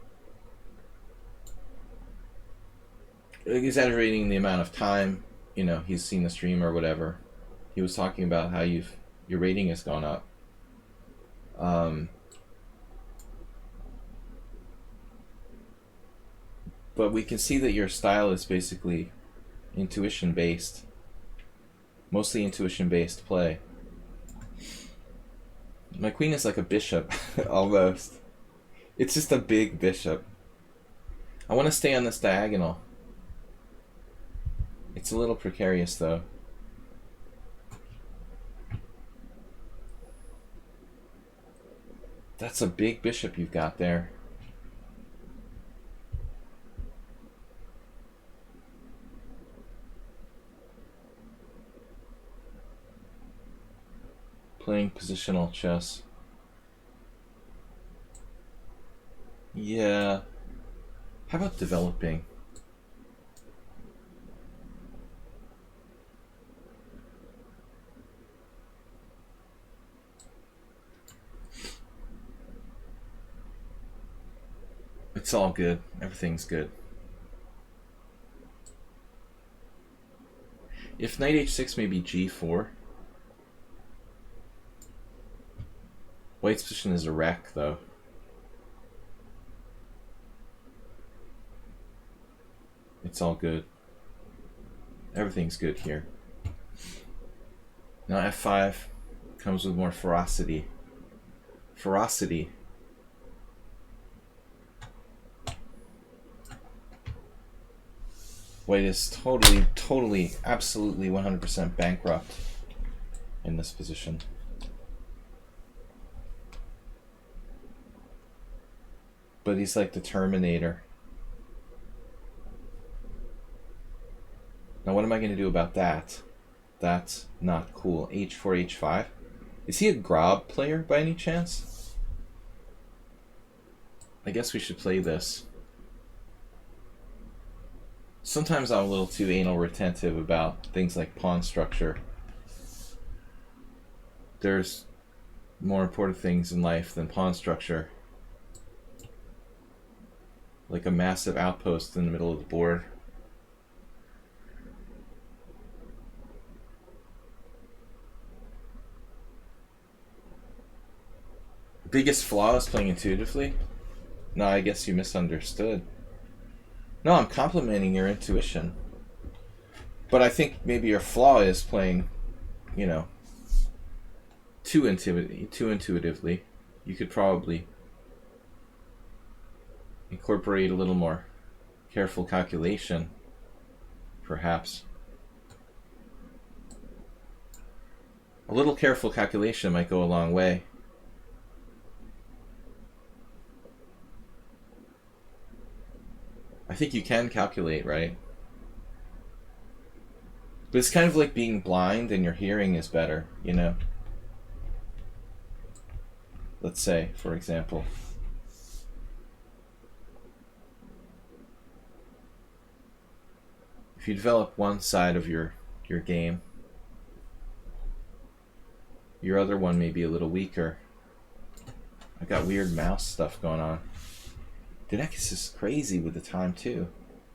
exaggerating the amount of time, you know, he's seen the stream or whatever. He was talking about how your rating has gone up. But we can see that your style is basically intuition-based. Mostly intuition-based play. My queen is like a bishop, almost. It's just a big bishop. I want to stay on this diagonal. It's a little precarious, though. That's a big bishop you've got there. Playing positional chess. Yeah. How about developing? It's all good. Everything's good. If knight h6, maybe g4. White's position is a wreck, though. It's all good. Everything's good here. Now f5 comes with more ferocity. Ferocity. White is totally, absolutely 100% bankrupt in this position. But he's like the Terminator. Now what am I going to do about that? That's not cool. h4, h5. Is he a Grob player by any chance? I guess we should play this. Sometimes I'm a little too anal retentive about things like pawn structure. There's more important things in life than pawn structure. Like a massive outpost in the middle of the board. Biggest flaw is playing intuitively? No, I guess you misunderstood. No, I'm complimenting your intuition. But I think maybe your flaw is playing, you know, too intuitively. You could probably incorporate a little more careful calculation, perhaps. A little careful calculation might go a long way. I think you can calculate, right? But it's kind of like being blind and your hearing is better, you know? Let's say, for example. If you develop one side of your game, your other one may be a little weaker. I got weird mouse stuff going on. Dinekis is crazy with the time too.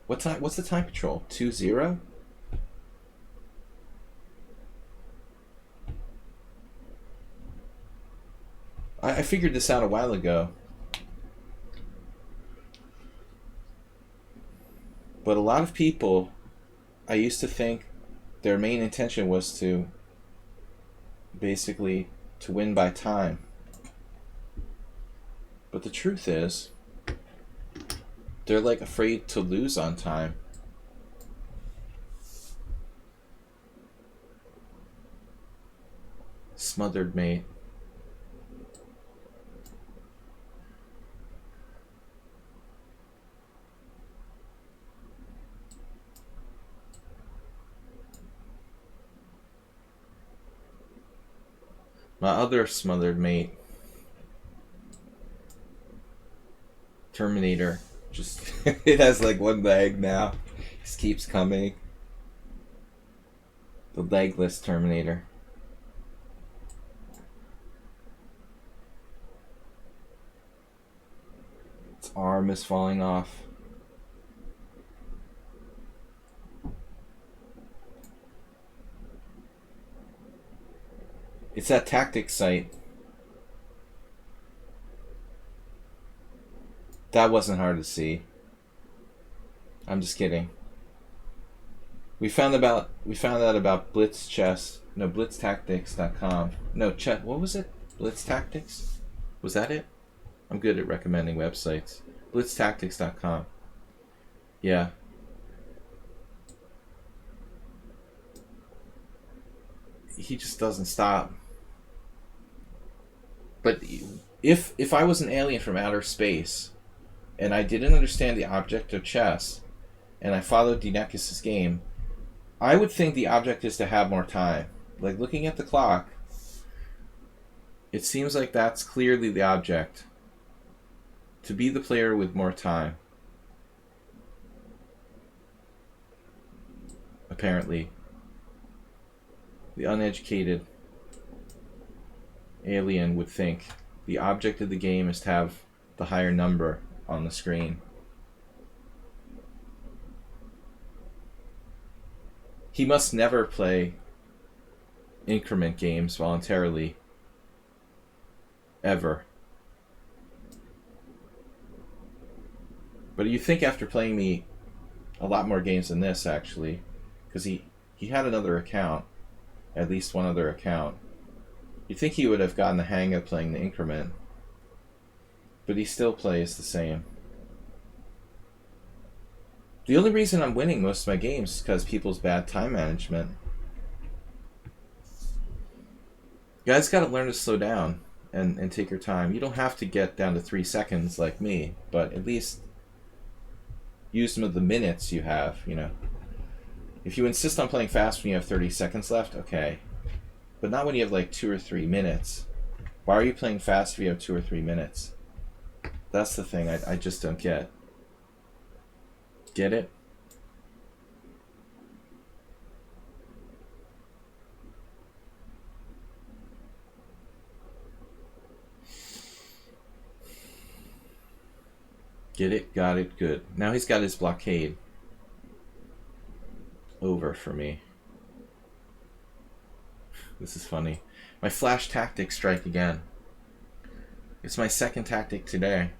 What time? What's the time control? 2-0? I figured this out a while ago. But a lot of people, I used to think their main intention was to basically to win by time. But the truth is, they're like afraid to lose on time. Smothered mate. My other smothered mate, Terminator, just it has like one leg now. Just keeps coming. The legless Terminator. Its arm is falling off. It's that tactics site. That wasn't hard to see. I'm just kidding. We found out about Blitz chess. No, blitztactics.com. No, what was it? Blitz Tactics? Was that it? I'm good at recommending websites. Blitztactics.com. Yeah. He just doesn't stop. But if I was an alien from outer space and I didn't understand the object of chess and I followed Dinekis' game, I would think the object is to have more time. Like looking at the clock, it seems like that's clearly the object. To be the player with more time. Apparently. The uneducated alien would think the object of the game is to have the higher number on the screen. He must never play increment games voluntarily. Ever. But you think after playing me a lot more games than this, actually, because he had another account, at least one other account, you'd think he would have gotten the hang of playing the increment. But he still plays the same. The only reason I'm winning most of my games is because people's bad time management. You guys gotta learn to slow down and take your time. You don't have to get down to 3 seconds like me, but at least use some of the minutes you have, you know. If you insist on playing fast when you have 30 seconds left, okay. But not when you have like 2 or 3 minutes. Why are you playing fast if you have 2 or 3 minutes? That's the thing I just don't get. Get it? Get it? Got it? Good. Now he's got his blockade over for me. This is funny. My flash tactics strike again. It's my second tactic today.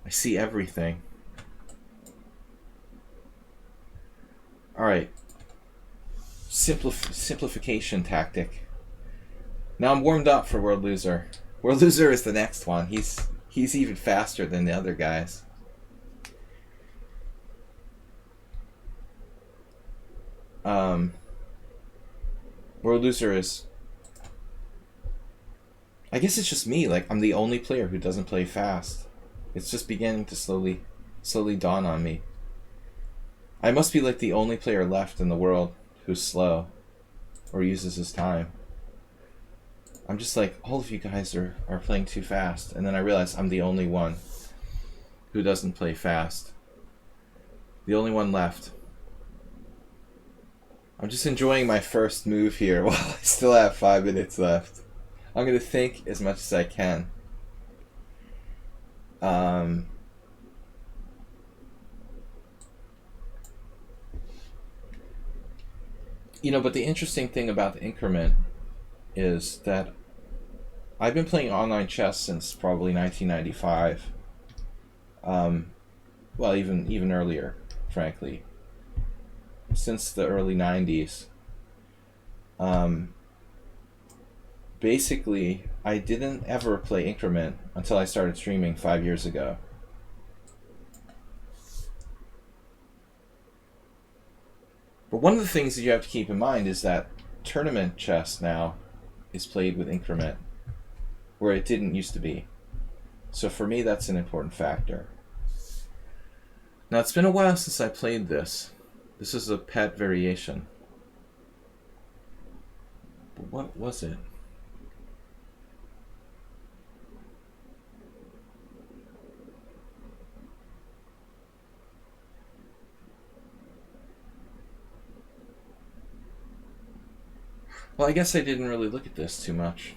I see everything. Alright. Simplification tactic. Now I'm warmed up for World Loser. World Loser is the next one. He's even faster than the other guys. World Loser is... I guess it's just me. Like, I'm the only player who doesn't play fast. It's just beginning to slowly dawn on me. I must be like the only player left in the world who's slow or uses his time. I'm just like, all of you guys are playing too fast. And then I realize I'm the only one who doesn't play fast. The only one left. I'm just enjoying my first move here while I still have 5 minutes left. I'm going to think as much as I can. You know, but the interesting thing about the increment is that I've been playing online chess since probably 1995. Well, even earlier, frankly. Since the early 90s. Basically, I didn't ever play increment until I started streaming 5 years ago. But one of the things that you have to keep in mind is that tournament chess now is played with increment, where it didn't used to be. So for me, that's an important factor. Now, it's been a while since I played this. This is a pet variation. But what was it? Well, I guess I didn't really look at this too much.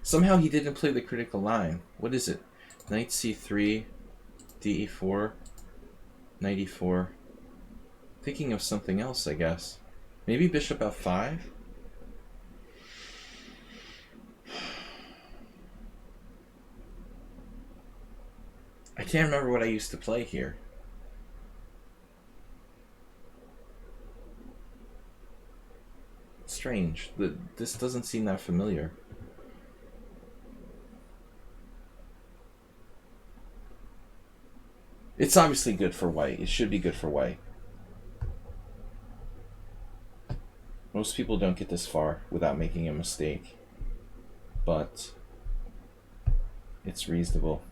Somehow he didn't play the critical line. What is it? Knight c3, de4, knight e4. Thinking of something else, I guess. Maybe bishop f5? I can't remember what I used to play here. Strange. This doesn't seem that familiar. It's obviously good for white. It should be good for white. Most people don't get this far without making a mistake. But it's reasonable.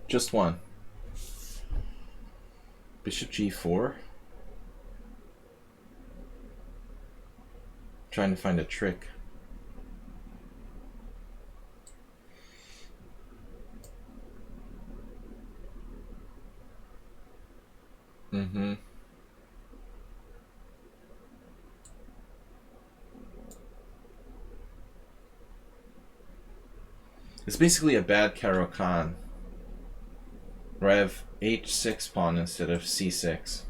Just one. Bishop g4. Trying to find a trick. It's basically a bad Caro-Kann, where I have h6 pawn instead of c6.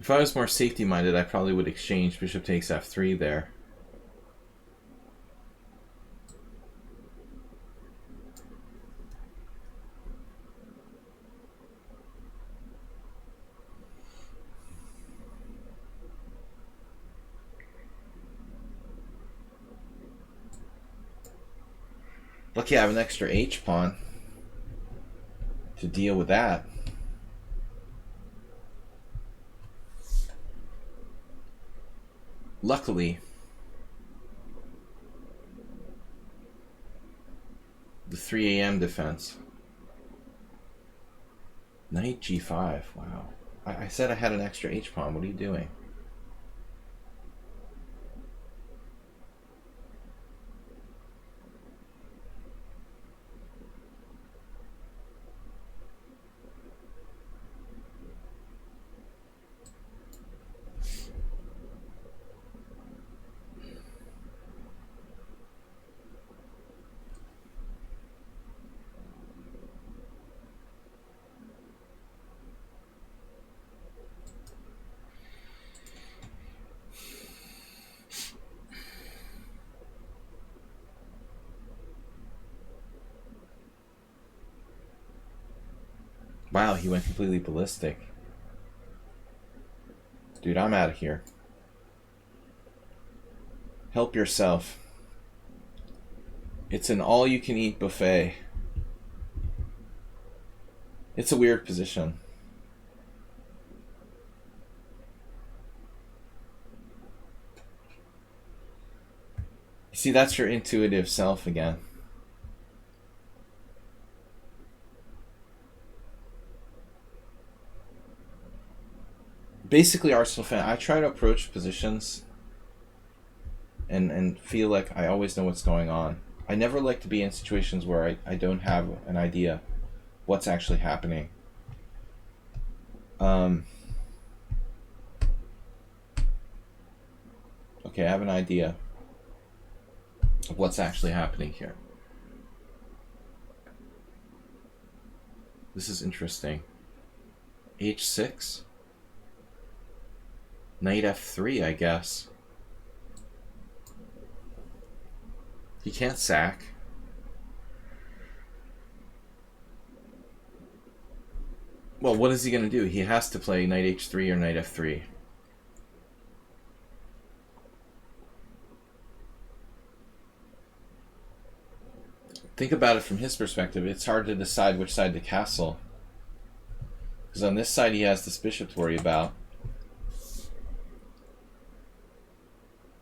If I was more safety-minded, I probably would exchange bishop takes f3 there. Lucky I have an extra h-pawn to deal with that. Luckily, the 3 a.m. defense. Knight g5. Wow. I said I had an extra h-pawn. What are you doing? Wow, he went completely ballistic. Dude, I'm out of here. Help yourself. It's an all-you-can-eat buffet. It's a weird position. You see, that's your intuitive self again. Basically, Arsenal fan, I try to approach positions and feel like I always know what's going on. I never like to be in situations where I don't have an idea what's actually happening. Okay, I have an idea of what's actually happening here. This is interesting. h6? Knight f3, I guess. He can't sack. Well, what is he going to do? He has to play knight h3 or knight f3. Think about it from his perspective. It's hard to decide which side to castle. Because on this side he has this bishop to worry about.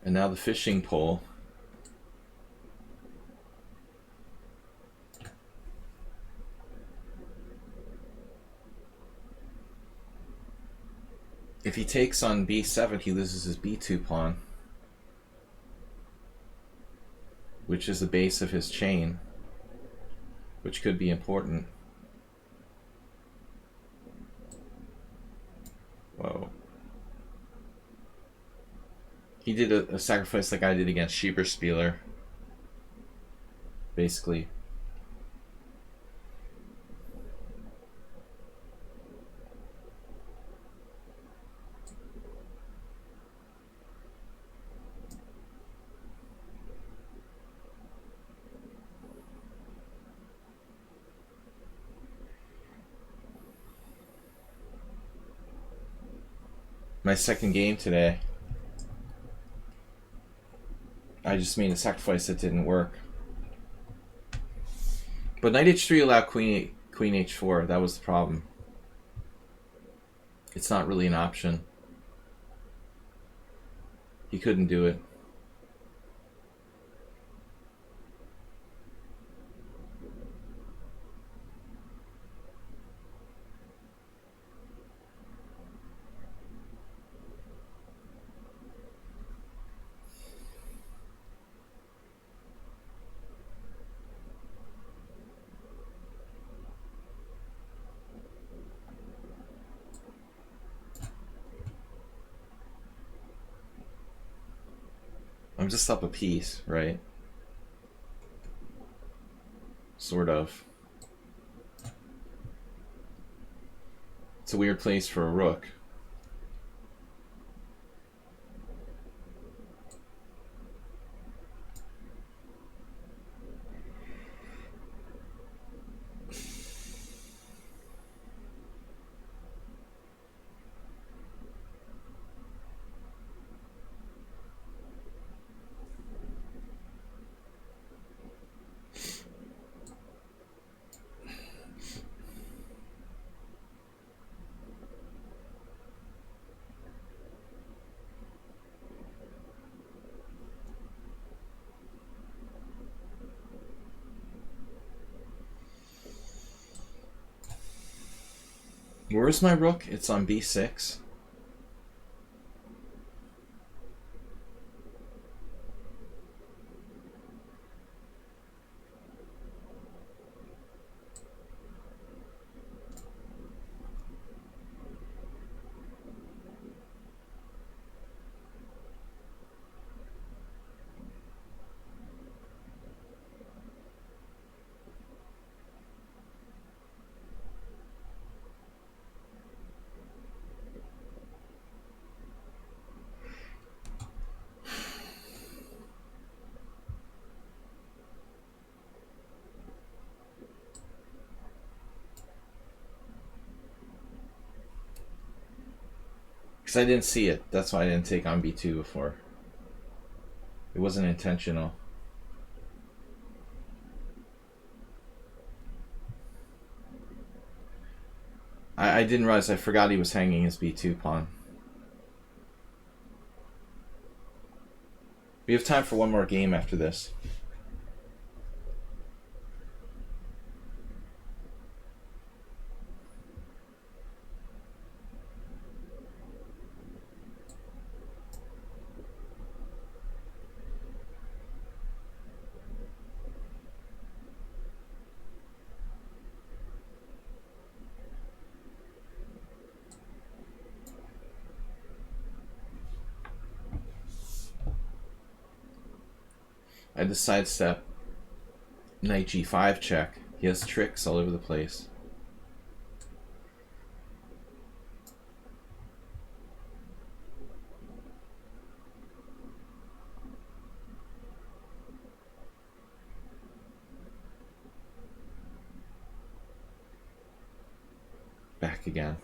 And now the fishing pole. If he takes on b7, he loses his b2 pawn, which is the base of his chain, which could be important. Whoa. He did a sacrifice like I did against Schieberspieler, basically. My second game today, I just made a sacrifice that didn't work. But knight h3 allowed queen h4. That was the problem. It's not really an option. He couldn't do it. I'm just up a piece, right? Sort of. It's a weird place for a rook. Where's my rook? It's on b6. Because I didn't see it. That's why I didn't take on b2 before. It wasn't intentional. I didn't realize. I forgot he was hanging his b2 pawn. We have time for one more game after this. I just sidestep knight g5 check. He has tricks all over the place. Back again.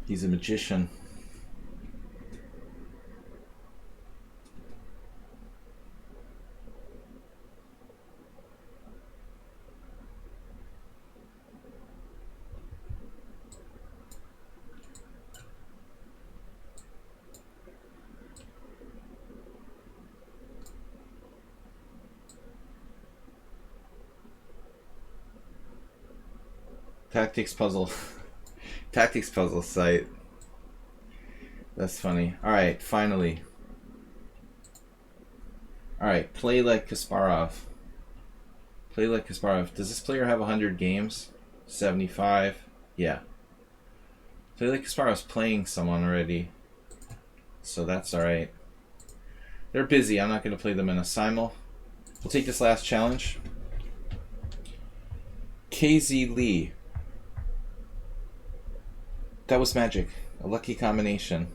He's a magician. Tactics puzzle. Tactics puzzle site. That's funny. Alright, finally. Alright, play like Kasparov. Play like Kasparov. Does this player have 100 games? 75? Yeah. Play like Kasparov's playing someone already. So that's alright. They're busy. I'm not going to play them in a simul. We'll take this last challenge. KZ Lee. That was magic. A lucky combination.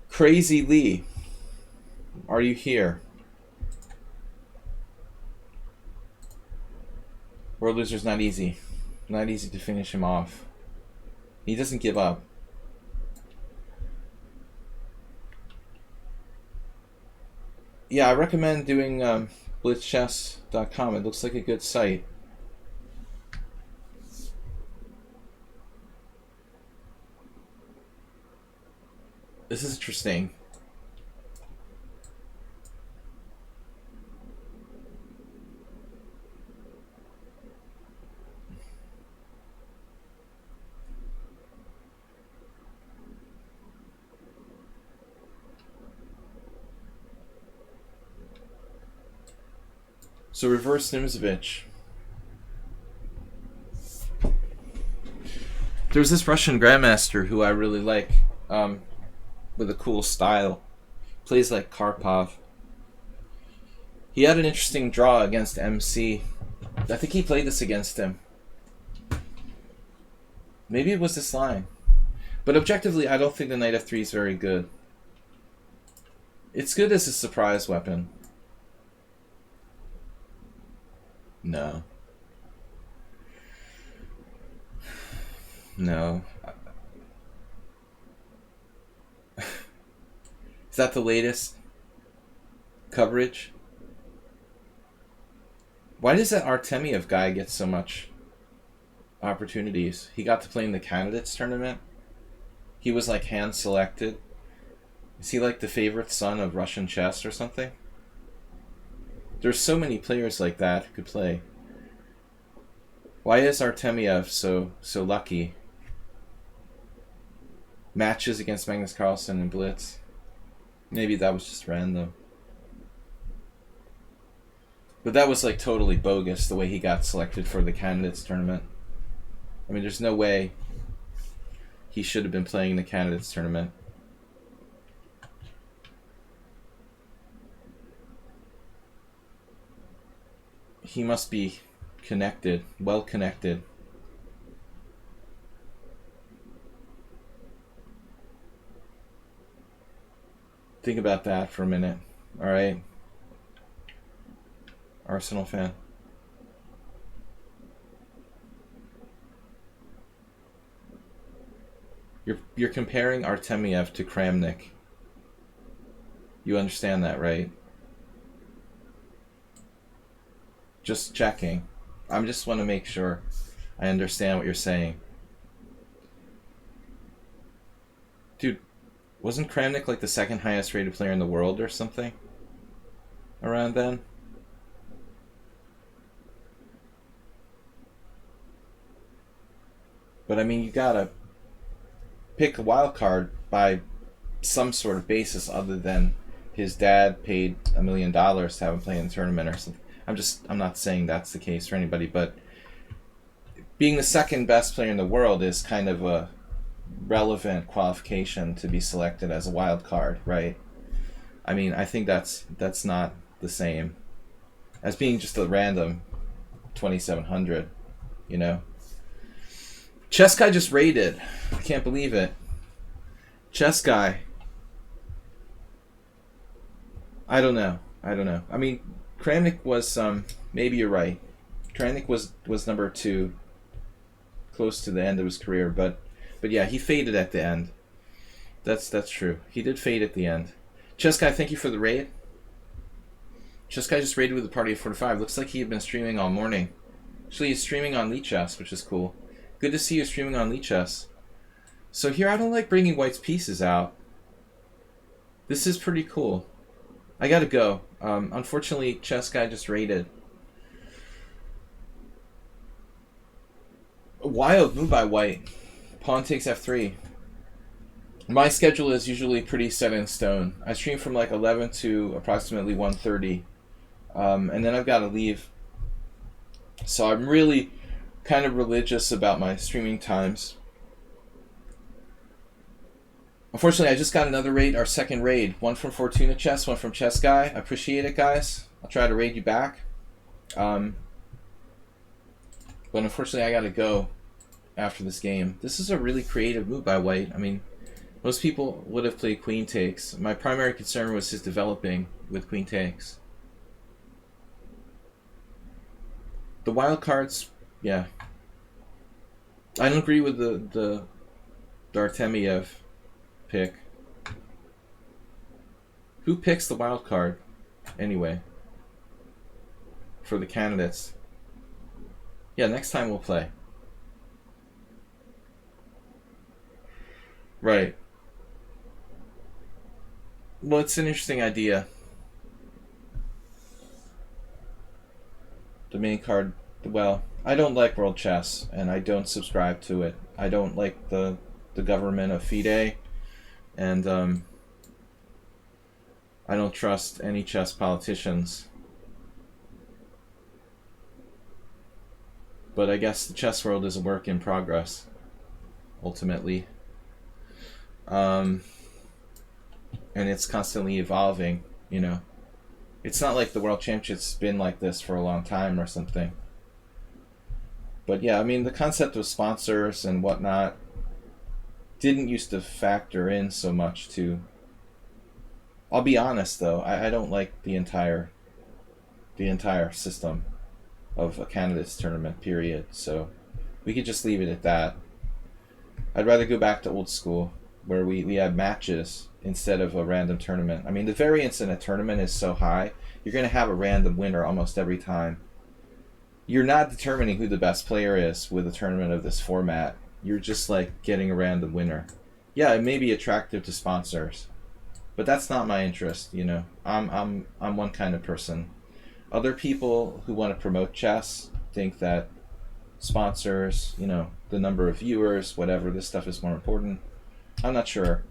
Crazy Lee. Are you here? World Loser's not easy. Not easy to finish him off. He doesn't give up. Yeah, I recommend doing blitzchess.com. It looks like a good site. This is interesting. So reverse Nimzovich. There's this Russian grandmaster who I really like, with a cool style. Plays like Karpov. He had an interesting draw against MC. I think he played this against him. Maybe it was this line. But objectively, I don't think the Knight F3 is very good. It's good as a surprise weapon. No. No. Is that the latest coverage? Why does that Artemiev guy get so much opportunities? He got to play in the candidates tournament. He was like hand selected. Is he like the favorite son of Russian chess or something? There's so many players like that who could play. Why is Artemiev so lucky? Matches against Magnus Carlsen and Blitz. Maybe that was just random. But that was like totally bogus, the way he got selected for the candidates tournament. I mean, there's no way he should have been playing the candidates tournament. He must be connected, well connected. Think about that for a minute, all right? Arsenal fan. You're comparing Artemiev to Kramnik. You understand that, right? Just checking. I just want to make sure I understand what you're saying. Dude, wasn't Kramnik like the second highest rated player in the world or something? Around then? But I mean, you gotta pick a wild card by some sort of basis other than his dad paid $1 million to have him play in the tournament or something. I'm not saying that's the case for anybody, but being the second best player in the world is kind of a relevant qualification to be selected as a wild card, right? I mean, I think that's not the same as being just a random 2700, you know? Chess Guy just raided. I can't believe it. Chess Guy. I don't know. I mean, Kramnik was, maybe you're right. Kramnik was number 2, close to the end of his career, but yeah, he faded at the end. That's true. He did fade at the end. Chess Guy, thank you for the raid. Chess Guy just raided with a party of 45. Looks like he had been streaming all morning. Actually, he's streaming on Lichess, which is cool. Good to see you streaming on Lichess. So here, I don't like bringing White's pieces out. This is pretty cool. I gotta go. Unfortunately, Chess Guy just raided. Wild move by white. Pawn takes f3. My schedule is usually pretty set in stone. I stream from like 11 to approximately 1:30, and then I've got to leave. So I'm really kind of religious about my streaming times. Unfortunately, I just got another raid, our second raid. One from Fortuna Chess, one from Chess Guy. I appreciate it, guys. I'll try to raid you back. But unfortunately, I gotta go after this game. This is a really creative move by white. I mean, most people would have played queen takes. My primary concern was his developing with queen takes. The wild cards, yeah. I don't agree with the Artemiev pick. Who picks the wild card anyway for the candidates? Yeah, next time we'll play. Right. Well, it's an interesting idea. The main card, well, I don't like World Chess, and I don't subscribe to it. I don't like the government of FIDE, and I don't trust any chess politicians. But I guess the chess world is a work in progress, ultimately. And it's constantly evolving, you know. It's not like the World Championship's been like this for a long time or something. But yeah, I mean, the concept of sponsors and whatnot didn't used to factor in so much to... I'll be honest, though, I don't like the entire system of a candidates tournament, period. So we could just leave it at that. I'd rather go back to old school, where we have matches instead of a random tournament. I mean, the variance in a tournament is so high, you're going to have a random winner almost every time. You're not determining who the best player is with a tournament of this format. You're just like getting a random winner. Yeah, it may be attractive to sponsors, but that's not my interest, you know. I'm one kind of person. Other people who want to promote chess think that sponsors, you know, the number of viewers, whatever, this stuff is more important. I'm not sure.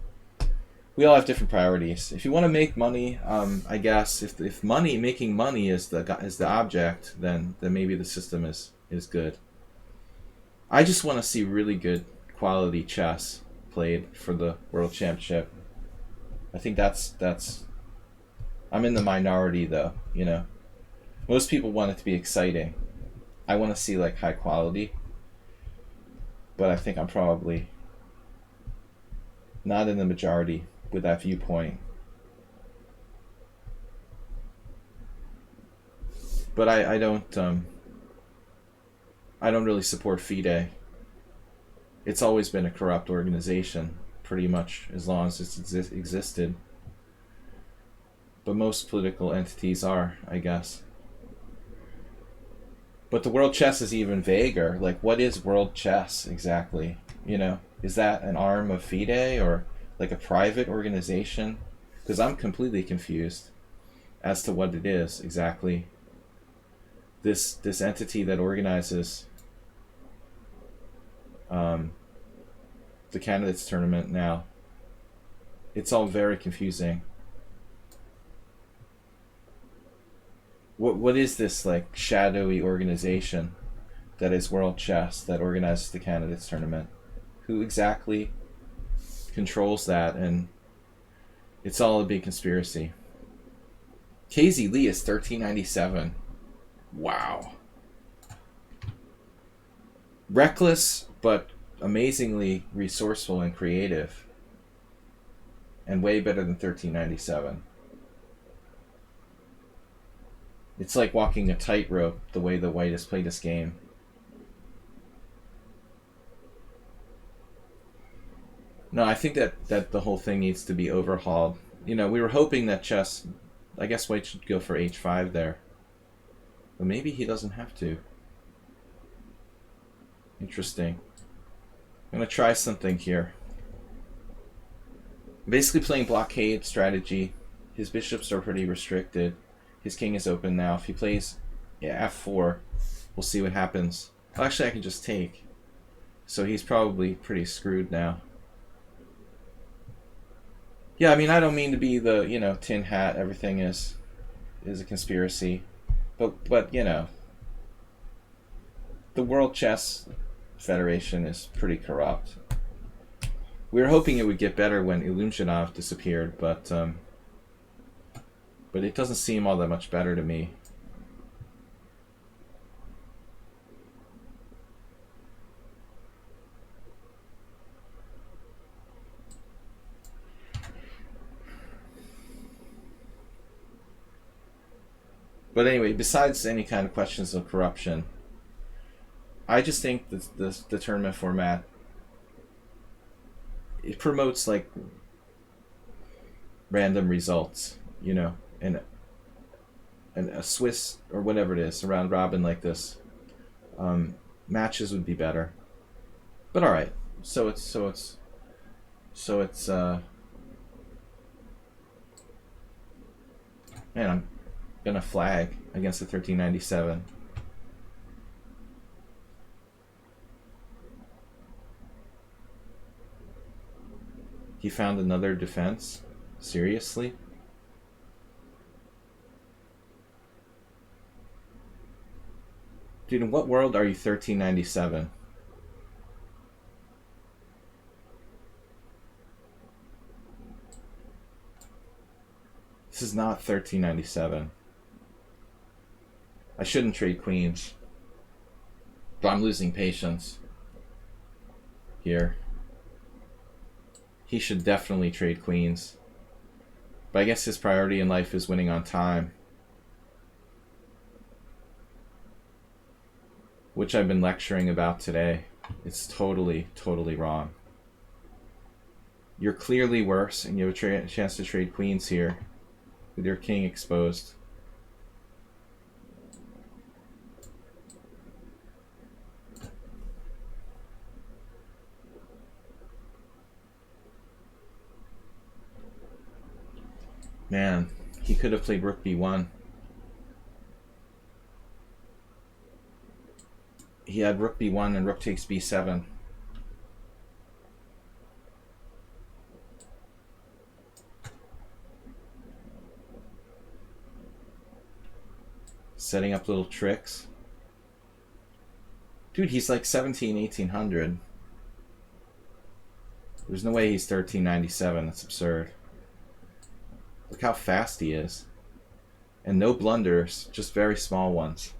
We all have different priorities. If you want to make money, I guess if making money is the object, then maybe the system is good. I just want to see really good quality chess played for the World Championship. I think that's I'm in the minority, though, you know. Most people want it to be exciting. I want to see like high quality, but I think I'm probably not in the majority with that viewpoint. But I don't really support FIDE. It's always been a corrupt organization, pretty much as long as it's existed. But most political entities are, I guess. But the World Chess is even vaguer. Like, what is World Chess exactly? You know, is that an arm of FIDE or like a private organization? Because I'm completely confused as to what it is exactly. This entity that organizes the candidates tournament now. It's all very confusing. What is this like shadowy organization that is World Chess that organizes the candidates tournament? Who exactly controls that? And it's all a big conspiracy. KZ Lee is 1397. Wow. Reckless, but amazingly resourceful and creative. And way better than 1397. It's like walking a tightrope the way the white has played this game. No, I think that the whole thing needs to be overhauled. You know, we were hoping that chess... I guess white should go for h5 there. But maybe he doesn't have to. Interesting. I'm going to try something here. Basically playing blockade strategy. His bishops are pretty restricted. His king is open now. If he plays f4, we'll see what happens. Oh, actually, I can just take. So he's probably pretty screwed now. Yeah, I mean, I don't mean to be the, tin hat, everything is a conspiracy. But the World Chess Federation is pretty corrupt. We were hoping it would get better when Illuminov disappeared, but it doesn't seem all that much better to me. But anyway, besides any kind of questions of corruption, I just think that the tournament format, it promotes like random results, and a Swiss or whatever it is, a round robin like this, matches would be better. But all right, so it's man, I'm gonna flag against the 1397. He found another defense? Seriously? Dude, in what world are you 1397? This is not 1397. I shouldn't trade queens. But I'm losing patience here. He should definitely trade queens. But I guess his priority in life is winning on time. Which I've been lecturing about today. It's totally, totally wrong. You're clearly worse, and you have a chance to trade queens here with your king exposed. Man, he could have played rook b1. He had rook b1 and rook takes b7. Setting up little tricks. Dude, he's like 1800. There's no way he's 1397. That's absurd. Look how fast he is. And no blunders, just very small ones.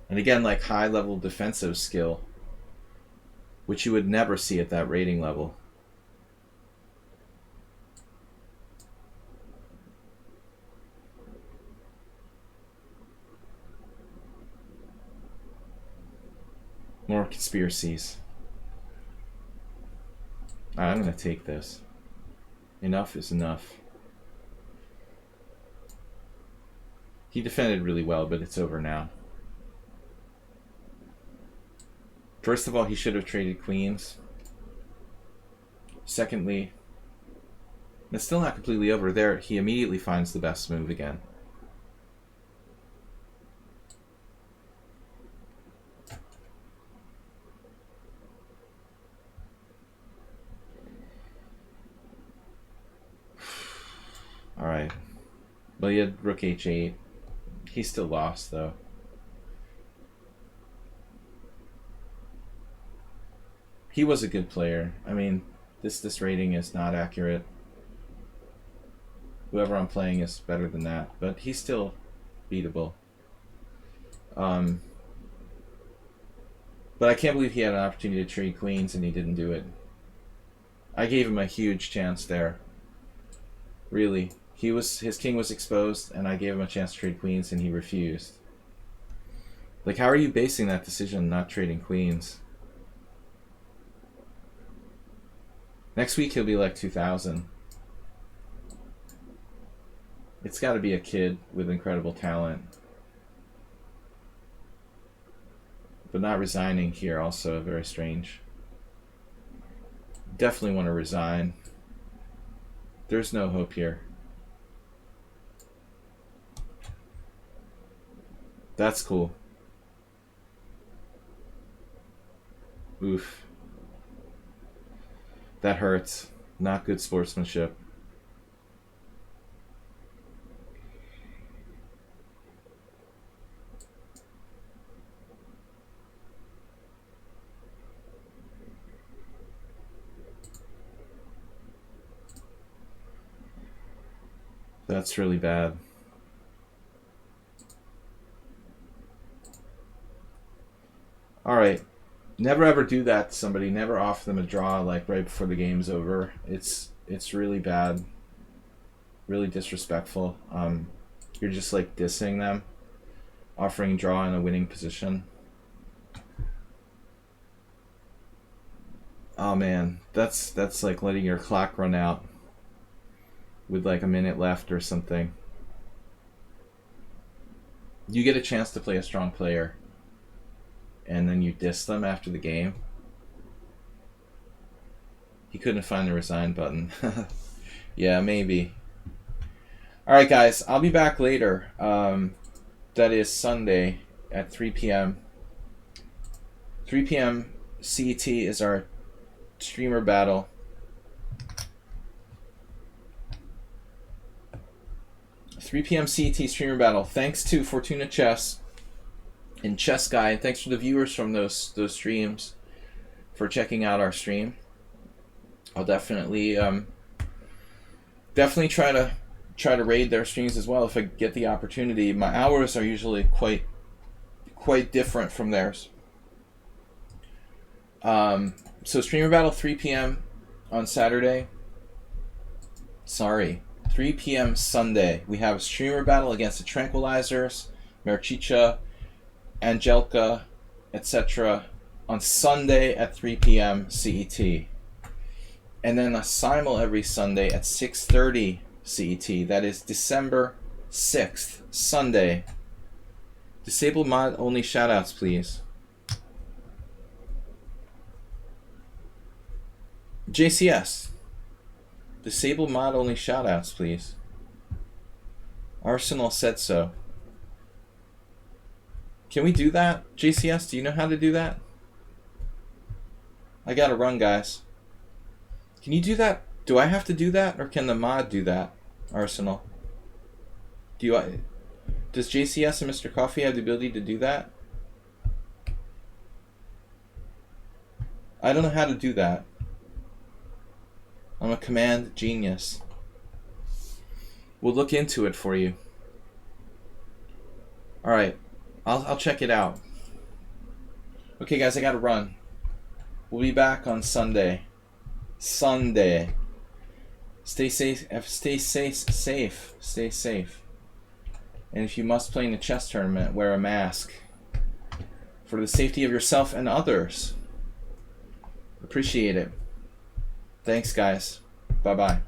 And again, like high-level defensive skill, which you would never see at that rating level. More conspiracies. Alright, I'm going to take this. Enough is enough. He defended really well, but it's over now. First of all, he should have traded queens. Secondly, it's still not completely over. There, he immediately finds the best move again. Alright. Well, he had rook h8. He still lost, though. He was a good player. I mean, this rating is not accurate. Whoever I'm playing is better than that, but he's still beatable. But I can't believe he had an opportunity to trade queens and he didn't do it. I gave him a huge chance there. Really. His king was exposed and I gave him a chance to trade queens and he refused. Like, how are you basing that decision not trading queens? Next week he'll be like 2000. It's got to be a kid with incredible talent. But not resigning here also very strange. Definitely want to resign. There's no hope here. That's cool. Oof. That hurts. Not good sportsmanship. That's really bad. Alright. Never ever do that to somebody. Never offer them a draw like right before the game's over. It's really bad. Really disrespectful. You're just like dissing them. Offering draw in a winning position. Oh man, that's like letting your clock run out with like a minute left or something. You get a chance to play a strong player and then you diss them after the game. He couldn't find the resign button. Yeah, maybe. Alright guys, I'll be back later. That is Sunday at 3 p.m. 3 p.m. CET is our streamer battle. $3 p.m. CET streamer battle. Thanks to Fortuna Chess and Chess Guy. And thanks for the viewers from those streams for checking out our stream. I'll definitely try to raid their streams as well if I get the opportunity. My hours are usually quite different from theirs. So streamer battle 3 p.m. on Saturday. Sorry, 3 p.m. Sunday. We have a streamer battle against the Tranquilizers, Merchicha, Angelka, etc. on Sunday at 3 p.m. CET. And then a simul every Sunday at 6:30 CET. That is December 6th, Sunday. Disabled mod only shoutouts, please. JCS. Disabled mod only shoutouts, please. Arsenal said so. Can we do that? JCS, do you know how to do that? I gotta run, guys. Can you do that? Do I have to do that, or can the mod do that? Arsenal. Does JCS and Mr. Coffee have the ability to do that? I don't know how to do that. I'm a command genius. We'll look into it for you. Alright. I'll check it out. Okay guys, I gotta run. We'll be back on Sunday. Stay safe. Stay safe. And if you must play in a chess tournament, wear a mask. For the safety of yourself and others. Appreciate it. Thanks, guys. Bye-bye.